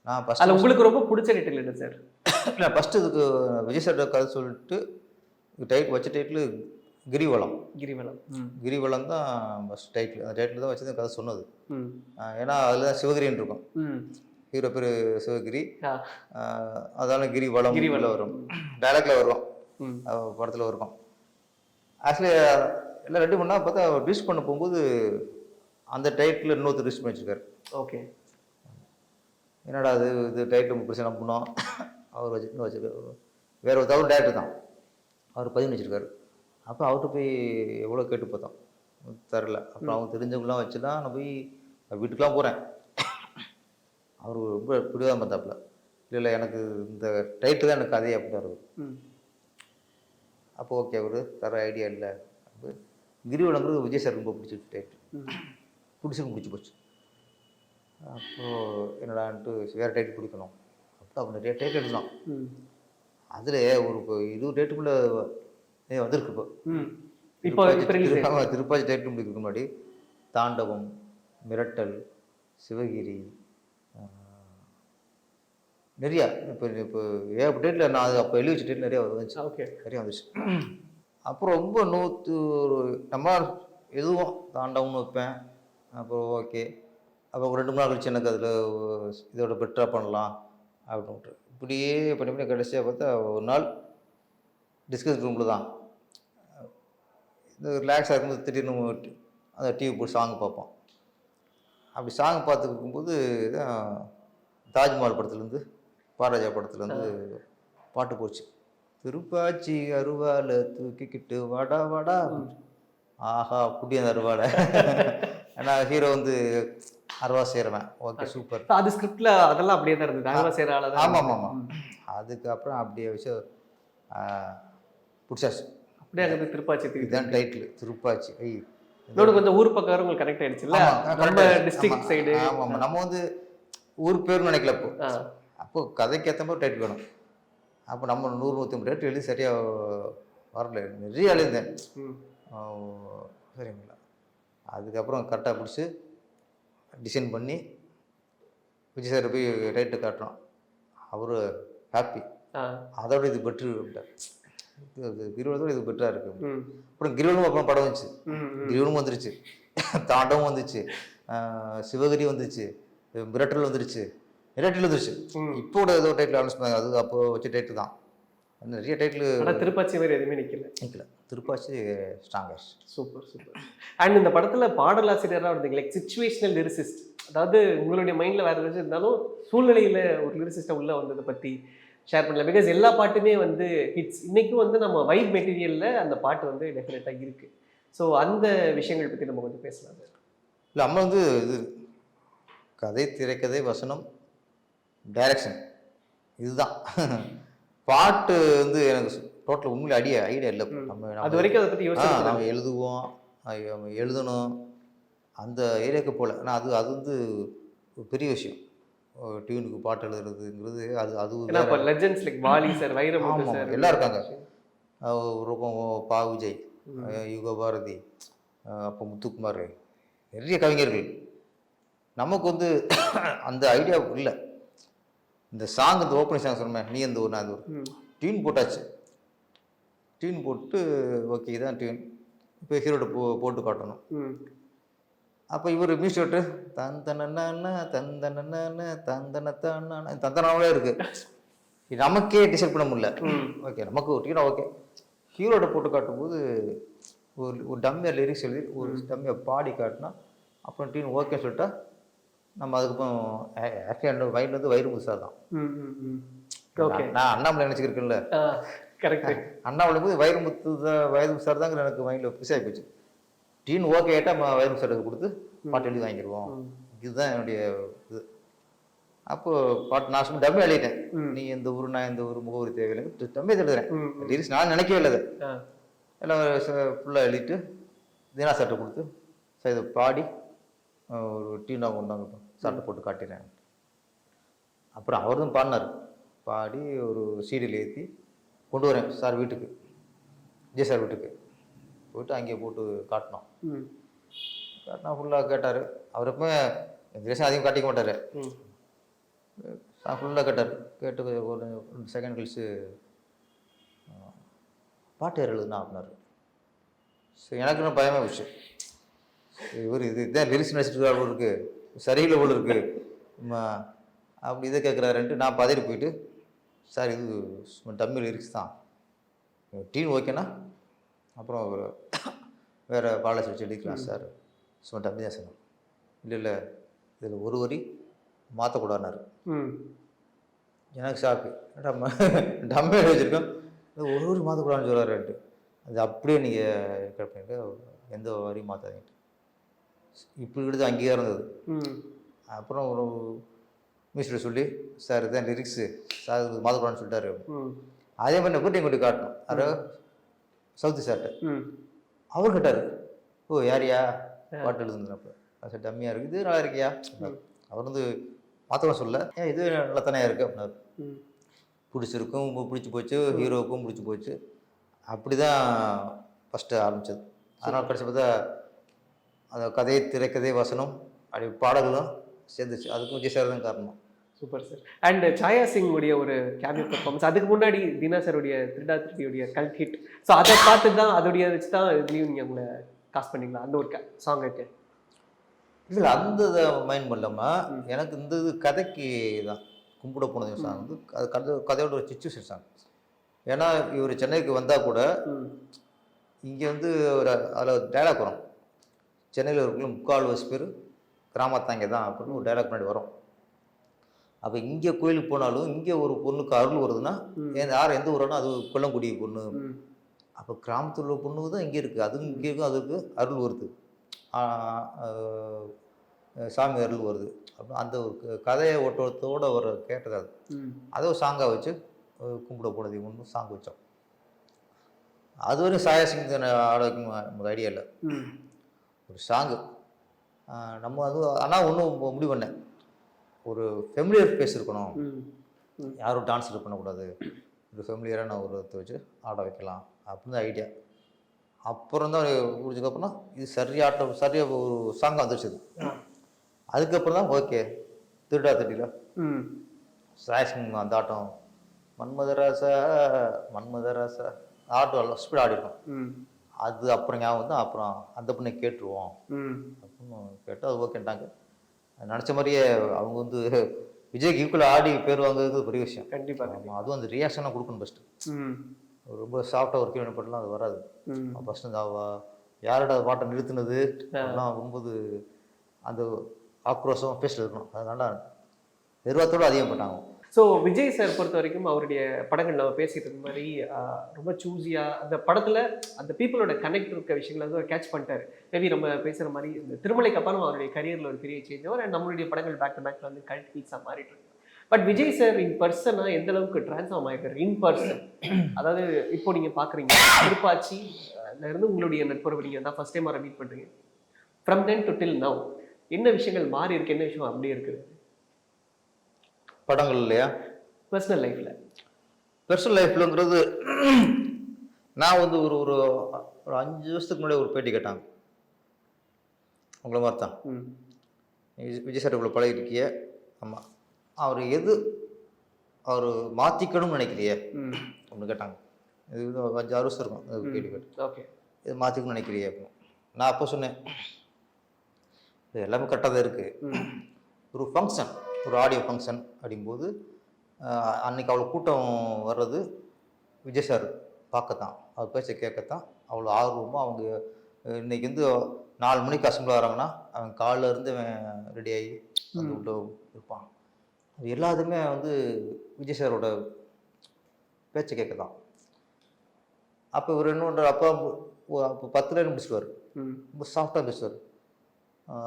நான் அதில் உங்களுக்கு ரொம்ப பிடிச்ச டைட்டில் என்ன சார்? இல்லை, ஃபஸ்ட்டு இதுக்கு விஜய் சார் கதை சொல்லிட்டு வச்ச டைட்டில் கிரிவலம் தான் ஃபஸ்ட் டைட்டில். அந்த டைட்டில் தான் வச்சு கதை சொன்னது. ஏன்னா அதில் தான் சிவகிரின்னு இருக்கும், ஹீரோ பேர் சிவகிரி, அதனால கிரிவலம் வரும், டைலாக்ல வரும், படத்தில் இருக்கும். ஆக்சுவலி எல்லாம் ரெடி பண்ணால் பார்த்தா ரிலீஸ் பண்ண போகும்போது அந்த டைட்டில் இன்னொருத்தர் ரிலீஸ் பண்ணி வச்சுருக்காரு. ஓகே. என்னடா இது டைட்டில் பிரச்சனை பண்ணோம், அவர் வச்சுருக்காரு. வேறு ஒரு தவிர டேரக்டர் தான், அவர் 15 வச்சுருக்காரு. அப்போ அவர்கிட்ட போய் எவ்வளோ கேட்டு பார்த்தோம், தரல. அப்புறம் அவங்க தெரிஞ்சவங்களாம் வச்சு தான் நான் போய் வீட்டுக்கெலாம் போகிறேன். அவர் ரொம்ப பிடிவாதம் பார்த்தாப்புல. இல்லை எனக்கு இந்த டைட்டில் தான் எனக்கு கதையை அப்படின்றாரு. அப்போ ஓகே, அவர் தர ஐடியா இல்லை. அப்போ கிரிவலங்கிறது விஜய் சார் ரொம்ப பிடிச்சிருச்சு, டைட்டில் பிடிச்சி போச்சு. அப்போது என்னடான்ட்டு வேறு டைட்டில் பிடிக்கணும். அப்போ அவர் நிறைய டைட்டில் எடுக்கலாம். அதில் ஒரு 20 டைட்டுக்குள்ளே வந்திருக்கு. இப்போ திருப்பாச்சி டைட்டில் முடிக்கிறதுக்கு முன்னாடி தாண்டவம், மிரட்டல், சிவகிரி, நிறையா இப்போ டைட்டில் நான் அது அப்போ எழுதி வச்ச டைட்டில் நிறையா வந்துச்சு. ஓகே, நிறையா வந்துச்சு. அப்புறம் ரொம்ப நம்ம எதுவும் தாண்டவம்னு வைப்பேன். அப்புறம் ஓகே, அப்போ 2 மணி நேரம் கழிச்சு எனக்கு அதில் இதோட பெட்டராக பண்ணலாம் அப்படின்ட்டு இப்படியே பண்ணி கடைசியாக பார்த்தா ஒரு நாள் டிஸ்கஸ் ரூமில் தான் இந்த ரிலாக்ஸாக இருக்கும்போது திடீர்னு அந்த டிவி போட்டு சாங் பார்ப்போம். அப்படி சாங் பார்த்துட்டு இருக்கும்போது தாஜ்மஹால் படத்துலேருந்து, பாராஜா படத்துலேருந்து பாட்டு போச்சு. திருப்பாச்சி அருவால தூக்கிக்கிட்டு வாடா வாடா. ஆஹா, புடி அந்த அருவாலை. ஏன்னா ஹீரோ வந்து அருவா செய்கிறவன். Okay, super. அது ஸ்கிரிப்டில் அதெல்லாம் அப்படியே தான் இருந்தது, அருவா செய்கிற ஆள் தான். ஆமாம். அதுக்கப்புறம் அப்படியே வச்சு பிடிச்சாச்சு. அப்படியே அங்கே திருப்பாச்சி இதுதான் டைட்டில், திருப்பாச்சி. இன்னொன்று கொஞ்சம் ஊர் பக்கம் உங்களுக்கு கனெக்ட் ஆகிடுச்சுல்ல, நம்ம டிஸ்ட்ரிக்ட் சைடு. ஆமாம், நம்ம வந்து ஊர் பேர்னு நினைக்கல. அப்போ கதைக்கு ஏற்ற மாதிரி டைட்டில் வேணும். அப்போ நம்ம 100-150 டைட்டில் எழுதி சரியாக வரல, நிறைய எழுந்தேன். சரிங்களா, அதுக்கப்புறம் கரெக்டாக பிடிச்சி டிசைன் பண்ணி விஜய் சார் போய் டைட்டில் காட்டுறோம். அவர் ஹாப்பி, அதோட இது பெட்ரு அப்படின்ட்டார். கிரிவலத்தோட இது பெட்டராக இருக்குது. அப்புறம் கிரிவலம் அப்புறம் படம் வந்துச்சு, கிரிவலம் வந்துருச்சு, தாண்டவம் வந்துச்சு, சிவகிரி வந்துச்சு, மிரட்டல் வந்துருச்சு, நிறைய வந்துருச்சு. இப்போட ஏதோ டைட்டில் அனௌன்ஸ் பண்ணாங்க, அது அப்போ வச்ச டைட்டில் தான். நிறைய டைட்டில். திருப்பாச்சி வேறு எதுவுமே நிற்கல. திருப்பாச்சி ஸ்ட்ராங்கஸ்ட். சூப்பர். அண்ட் இந்த படத்தில் பாடலாசிரியராக இருந்தீங்க, லைக் சிச்சுவேஷனல் லிரிசிஸ்ட். அதாவது உங்களுடைய மைண்டில் வேறு ஏதாச்சும் இருந்தாலும் சூழ்நிலையில் ஒரு லிரிசிஸ்ட்டை உள்ளே வந்ததை பற்றி ஷேர் பண்ணல. பிகாஸ் எல்லா பாட்டுமே வந்து ஹிட்ஸ். இன்றைக்கும் வந்து நம்ம வைப் மெட்டீரியலில் அந்த பாட்டு வந்து டெஃபினட்டாக இருக்குது. ஸோ அந்த விஷயங்கள் பற்றி நம்ம கொஞ்சம் பேசலாம். இல்லை, நம்ம வந்து இது கதை, திரைக்கதை, வசனம், டைரக்ஷன், இதுதான். பாட்டு வந்து எனக்கு டோட்டல் உண்மையில ஐடியா இல்லை. நம்ம அது வரைக்கும் அதை பற்றி யோசிச்சு நம்ம எழுதுவோம், எழுதணும், அந்த ஏரியாவுக்கு போகல. ஆனால் அது அது வந்து ஒரு பெரிய விஷயம். டியூனுக்கு பாட்டு எழுதுறதுங்கிறது அது அது ஏன்னா வேற. அப்ப legends like Vaali sir, Vairamuthu ஆமாம், சார் எல்லாம் இருக்காங்க. ஒரு பக்கம் பா. விஜய், ம். யுக பாரதி, அப்போ முத்துக்குமார், நிறைய கவிஞர்கள். நமக்கு வந்து அந்த ஐடியா இல்லை. இந்த சாங், இந்த ஓப்பனிங் சாங் சொன்னேன், நீ எந்த ஊர் நான் அந்த ஊர், ம். டியூன் போட்டாச்சு. டியூன் போட்டு ஓகே இதான் டியூன், இப்போ ஹீரோட போட்டு காட்டணும். ம். அப்போ இவர் மியூசிக் விட்டு தந்தன தந்தன தந்தனத்தான தந்தனாவே இருக்கு. நமக்கே டிசைட் பண்ண முடியல. ஓகே நமக்கு ஒரு டியூனா ஓகே. ஹீரோட போட்டு காட்டும்போது ஒரு டம்மியாக லிரிக்ஸ் எழுதி ஒரு டம்மியாக பாடி காட்டினா அப்புறம் டியூன் ஓகேன்னு சொல்லிட்டா நம்ம அதுக்கப்புறம் ஆக்சுவலி மைண்ட் வந்து வைரமுத்து சார் தான். ஓகே. நான் அண்ணாமலை நினச்சிக்கிறேன்ல, கரெக்ட். அண்ணாமலை போது வைரமுத்து சார் தாங்கிற எனக்கு மைண்டில் ஃபிக்ஸ் ஆகி போச்சு. டீன் ஓகே ஆகிட்டா நம்ம வைரமுத்து சாருக்கு கொடுத்து பாட்டு எழுதி வாங்கிடுவோம். இதுதான் என்னுடைய இது. அப்போது பாட்டு நான் சும்மா டம்மி எழுதிட்டேன். நீ எந்த ஊர் நான் எந்த ஊர் முகவரி தேவையில்லை டம்மி எழுதுறேன். லிரிக்ஸ் நான் நினைக்கவே இல்லை. எல்லாம் ஃபுல்லாக எழுதிட்டு தீனா சார்ட்டை கொடுத்து சார் இதை பாடி ஒரு டீனாக கொண்டாங்க சார்ட்டை போட்டு காட்டினேன். அப்புறம் அவர் தான் பாடினார். பாடி ஒரு சீடியில் ஏற்றி கொண்டு வரேன் சார் வீட்டுக்கு, விஜய் சார் வீட்டுக்கு போயிட்டு அங்கே போட்டு காட்டினோம். காட்டினா ஃபுல்லாக கேட்டார். அவர் எப்பவுமே தினேஷன் அதிகம் காட்டிக்க மாட்டார். ஃபுல்லாக கேட்டார். கேட்டு ஒரு 2 செகண்ட் கழிச்சு பாட்டு யார் எழுதுனா அப்படின்னாரு. சரி எனக்கு இன்னும் பயமாக போச்சு. இவர் இதுதான் லிரிக்ஸ் நினச்சிட்டு போல் இருக்கு, சரியில்லை போல் இருக்கு அப்படி இதை கேட்குறாருன்ட்டு நான் பதறி போயிட்டு சார் இது டம்மி லிரிக்ஸ் தான், டீன் ஓகேனா அப்புறம் வேறு பாலாசி வச்சு எழுதிக்கலாம் சார், சும்மா டம்மி தான் சார். இல்லை இதில் ஒரு வரி மாற்றக்கூடாதுனாரு. எனக்கு ஷாக்கு, டம்மி எழுதி வச்சுருக்கோம் ஒரு வரி மாற்றக்கூடாதுன்னு சொல்கிறாருன்ட்டு. அது அப்படியே நீங்கள் கேட்பீங்க, எந்த வரியும் மாற்றாதீங்க இப்படி எடுத்து அங்கேயே இருந்தது. அப்புறம் ஒரு மியூசிக்கில் சொல்லி சார் இதுதான் லிரிக்ஸு சார் இது மாற்றக்கூடாதுன்னு சொல்லிட்டாரு. அதே மாதிரி நான் கூட்டி காட்டணும். அது சவுத்தி சார்ட்ட அவர் கேட்டார், ஓ யாரியா பாட்டு எழுதுனப்போ சார் டம்மியாக இருக்குது, இது நல்லா இருக்கியா. அவர் வந்து மாற்றலாம் சொல்ல, ஏன் இது நல்லா தானே இருக்குது அப்படின்னாரு. பிடிச்சிருக்கும், பிடிச்சி போச்சு, ஹீரோவுக்கும் பிடிச்சி போச்சு. அப்படி தான் ஃபஸ்ட்டு ஆரம்பித்தது. அதனால் கடைசி பார்த்தா அந்த கதை, திரைக்கதை, வசனம் அப்படி பாடல்களும் சேர்ந்துச்சு. அதுக்கும் விஜய் சார் தான் காரணம். Super sir. அண்ட் சாயா சிங் உடைய ஒரு கேமியோ பெர்ஃபார்மன்ஸ், அதுக்கு முன்னாடி தினா சாருடைய திருடா திருடியுடைய கல்ட் ஹிட். ஸோ அதை பார்த்து தான் அதோடைய வச்சு தான் இதுலேயும் நீங்கள் உங்களை காஸ்ட் பண்ணிங்களா அந்த ஒரு சாங் இருக்கு? இல்லை அந்த இதை மைண்ட் பண்ணலாமல் எனக்கு இந்த இது கதைக்கு தான் கும்பிட போனது சாங் வந்து அது கதையோட ஒரு சிச்சுவேஷன் சாங். ஏன்னா இவர் சென்னைக்கு வந்தால் கூட இங்கே வந்து ஒரு அதில் டைலாக் வரும், சென்னையில் இருக்கிற 3/4 பேர் கிராமத்தாங்க தான் அப்படின்னு ஒரு டைலாக் முன்னாடி வரும். அப்போ இங்கே கோயிலுக்கு போனாலும் இங்கே ஒரு பொண்ணுக்கு அருள் வருதுன்னா யார் எந்த ஊரானோ அது கொல்லங்குடி பொண்ணு. அப்போ கிராமத்தில் உள்ள பொண்ணு தான் இங்கே இருக்குது, அதுவும் இங்கே இருக்கும், அதுக்கு அருள் வருது, சாமி அருள் வருது. அப்போ அந்த ஒரு கதையை ஓட்டத்தோடு வர கேட்டது அது. அதை ஒரு சாங்காக வச்சு கும்பிட போனது ஒன்று சாங் வச்சோம். அது வரைக்கும் சாயா சிங் ஆட ஐடியா இல்லை. ஒரு சாங்கு நம்ம அது ஆனால் ஒன்றும் முடிவு பண்ணேன், ஒரு ஃபெமிலியர் ஃபேஸ் இருக்கணும், யாரும் டான்ஸ் பண்ணக்கூடாது, ஒரு ஃபெமிலியரான ஒரு இதை வச்சு ஆட வைக்கலாம் அப்படின்னு ஐடியா. அப்புறம் தான் முடிஞ்சதுக்கப்புறம் இது சரியாக ஒரு சாங்காக வந்துருச்சு. அதுக்கப்புறம் தான் ஓகே திருடா திருடில சாயசிங் அந்த ஆட்டம் மன்மதராசா ஆட்டம் எல்லாம் ஸ்பீட் ஆடிருக்கோம். அது அப்புறம் ஞாபகம் வந்து அப்புறம் அந்த பொண்ணை கேட்டுருவோம் அப்படின்னு கேட்டால் அது ஓகேட்டாங்க. நினச்ச மாதிரியே அவங்க வந்து விஜய்க்கு ஈக்குவலாக ஆடி பேர் வாங்குறது பெரிய விஷயம். கண்டிப்பாக. அதுவும் அந்த ரியாக்ஷனாக கொடுக்கணும் ஃபஸ்ட்டு. ரொம்ப சாஃப்டாக ஒர்க் பண்ணலாம் அது வராது. ஃபஸ்ட்டு இந்த யாரோட பாட்டை நிறுத்தினது அதெல்லாம் வரும்போது அந்த ஆக்ரோஷம் ஃபேஸில் இருக்கணும். அதனால நிர்வாகத்தோடு அதிகம் பண்ணாங்க. ஸோ விஜய் சார் பொறுத்த வரைக்கும் அவருடைய படங்கள் நம்ம பேசிட்டு இருந்த மாதிரி ரொம்ப சூஸியாக அந்த படத்தில் அந்த பீப்புளோட கனெக்ட் இருக்க விஷயங்களை வந்து அவர் கேட்ச் பண்ணிட்டாரு. மேபி நம்ம பேசுகிற மாதிரி இந்த திருமலைக்கு அப்புறம் அவருடைய கரியரில் ஒரு பெரிய சேஞ்ச் அவர் நம்மளுடைய படங்கள் பேக் டு பேக்கில் வந்து கல்ட் ஹிட்ஸாக மாறிட்டு இருக்கு. பட் விஜய் சார் இன் பர்சனாக எந்த அளவுக்கு ட்ரான்ஸ்ஃபார்ம் ஆகிருக்காரு இன் பர்சன்? அதாவது இப்போ நீங்கள் பார்க்குறீங்க திருப்பாச்சி இருந்து உங்களுடைய நட்புறவு நீங்கள் தான் ஃபர்ஸ்ட் டைம் அவரை மீட் பண்ணுறீங்க. From then to till now என்ன விஷயங்கள் மாறி இருக்கு, என்ன விஷயம் அப்படியே இருக்குது படங்கள் இல்லையா? பர்சனல் லைஃப்ல? பர்சனல் லைஃப்லங்கிறது நான் வந்து ஒரு ஒரு ஒரு 5 வருஷத்துக்கு முன்னாடி ஒரு பேட்டி கேட்டாங்க. உங்களை மாதிரி தான். விஜய் சார் இவ்வளோ பழகிருக்கிய. ஆமாம். அவர் அவர் மாற்றிக்கணும்னு நினைக்கிறியே அப்படின்னு கேட்டாங்க. இது 5-6 வருஷம் இருக்கும் அது கேள்வி கேட்டு. ஓகே. இது மாற்றிக்கணும்னு நினைக்கிறியே அப்படின்னு. நான் அப்போ சொன்னேன், இது எல்லாமே கரெக்டாக தான் இருக்குது. ஒரு ஃபங்க்ஷன், ஒரு ஆடியோ ஃபங்க்ஷன் அப்படிங்கும்போது அன்றைக்கி அவ்வளோ கூட்டம் வர்றது விஜய் சார் பார்க்கத்தான், அவர் பேச்சை கேட்கத்தான் அவ்வளோ ஆர்வமாக. அவங்க இன்றைக்கி வந்து 4 மணிக்கு அசம்பிள் வராங்கன்னா அவன் காலைல இருந்து அவன் ரெடி ஆகி வந்து உள்ள இருப்பான். அது எல்லாத்துமே வந்து விஜய் சாரோட பேச்சை கேட்கத்தான். அப்போ இவர் என்ன பண்ணுறாரு, அப்போ 10 லைன் முடிச்சுடுவார். ரொம்ப சாஃப்டாக பேசுவார்,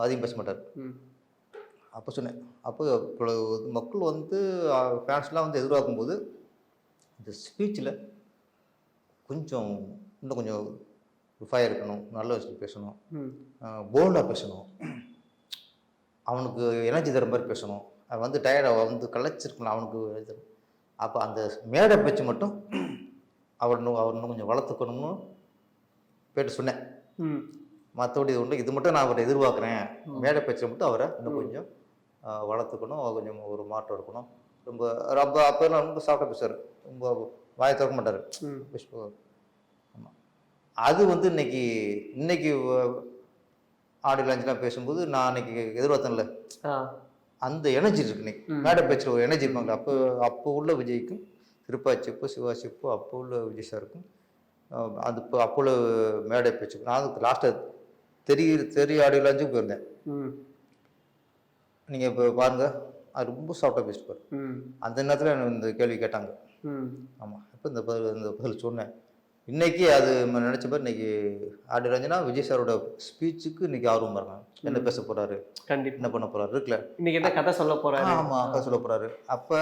அதிகம் பேச மாட்டார். அப்போ சொன்னேன், அப்போ மக்கள் வந்து ஃபேன்ஸ்லாம் வந்து எதிர்பார்க்கும்போது இந்த ஸ்பீச்சில் இன்னும் கொஞ்சம் ஃபயர் இருக்கணும், நல்ல விஷயம் பேசணும், போல்டாக பேசணும், அவனுக்கு எனர்ஜி தர மாதிரி பேசணும். அவன் வந்து டயர்டாக வந்து கலைச்சிருக்கணும் அவனுக்கு. அப்போ அந்த மேடை பேச்சு மட்டும் அவர் இன்னும் கொஞ்சம் வளர்த்துக்கணும்னு கேட்டு சொன்னேன். மற்றபடி இது மட்டும் நான் அவரை எதிர்பார்க்குறேன். மேடை பேச்சை மட்டும் அவரை இன்னும் கொஞ்சம் வளர்த்துக்கணும், கொஞ்சம் ஒரு மாற்றம் இருக்கணும். ரொம்ப ரொம்ப அப்போ ரொம்ப சாஃப்டாக பேசுவார், ரொம்ப வாயை திறக்க மாட்டார். ஆமாம். அது வந்து இன்னைக்கு ஆடியோ லான்ச்லாம் பேசும்போது நான் அன்னைக்கு எதிர்பார்த்தேன்ல, அந்த எனர்ஜி இருக்கு. இன்னைக்கு மேடை பேச்சுற ஒரு எனர்ஜி இருப்பாங்க. அப்போ உள்ள விஜய்க்கும், திருப்பாச்சிப்பு, சிவாச்சிப்பு, அப்போ உள்ள விஜய் சாருக்கும் அது இப்போ அப்போ உள்ள மேடை பேச்சு. நான் அதுக்கு லாஸ்ட்டாக தெரிய ஆடியோ லான்ச்சுக்கு போயிருந்தேன். நீங்கள் இப்போ பாருங்கள், அது ரொம்ப சாஃப்டாக பேசிப்பார். அந்த நேரத்தில் எனக்கு இந்த கேள்வி கேட்டாங்க. ஆமாம். இப்போ இந்த பதில் சொன்னேன். இன்றைக்கி அது நினச்ச மாதிரி இன்றைக்கி ஆடியோ லான்ச்னா விஜய் சாரோட ஸ்பீச்சுக்கு இன்றைக்கி ஆர்வமாக இருக்காங்க. என்ன பேச போகிறாரு, கண்டிப்பாக என்ன பண்ண போகிறாரு இருக்குல்ல, இன்றைக்கி என்ன கதை சொல்ல போகிறாரு. ஆமாம், கதை சொல்ல போகிறாரு. அப்போ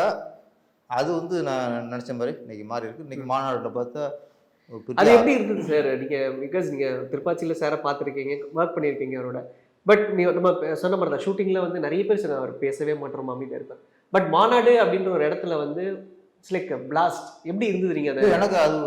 அது வந்து நான் நினச்ச மாதிரி இன்றைக்கி மாறி இருக்கு. இன்றைக்கி மாநாட்டில் பார்த்தா அது எப்படி இருந்தது சார்? நீங்கள் பிகாஸ் நீங்கள் திருப்பாச்சியில் சாரை பார்த்துருக்கீங்க, ஒர்க் பண்ணியிருக்கீங்க அவரோட. பட் நம்ம சொன்ன மாதிரி தான், ஷூட்டிங்கில் வந்து நிறைய பேர் சொன்னாங்க அவர் பேசவே மாட்டோம் அமைதியாக இருப்பார். பட் மாநாடு அப்படின்ற ஒரு இடத்துல வந்து இட்ஸ் லைக் பிளாஸ்ட். எப்படி இருந்தது நீங்கள் அதை? எனக்கு அது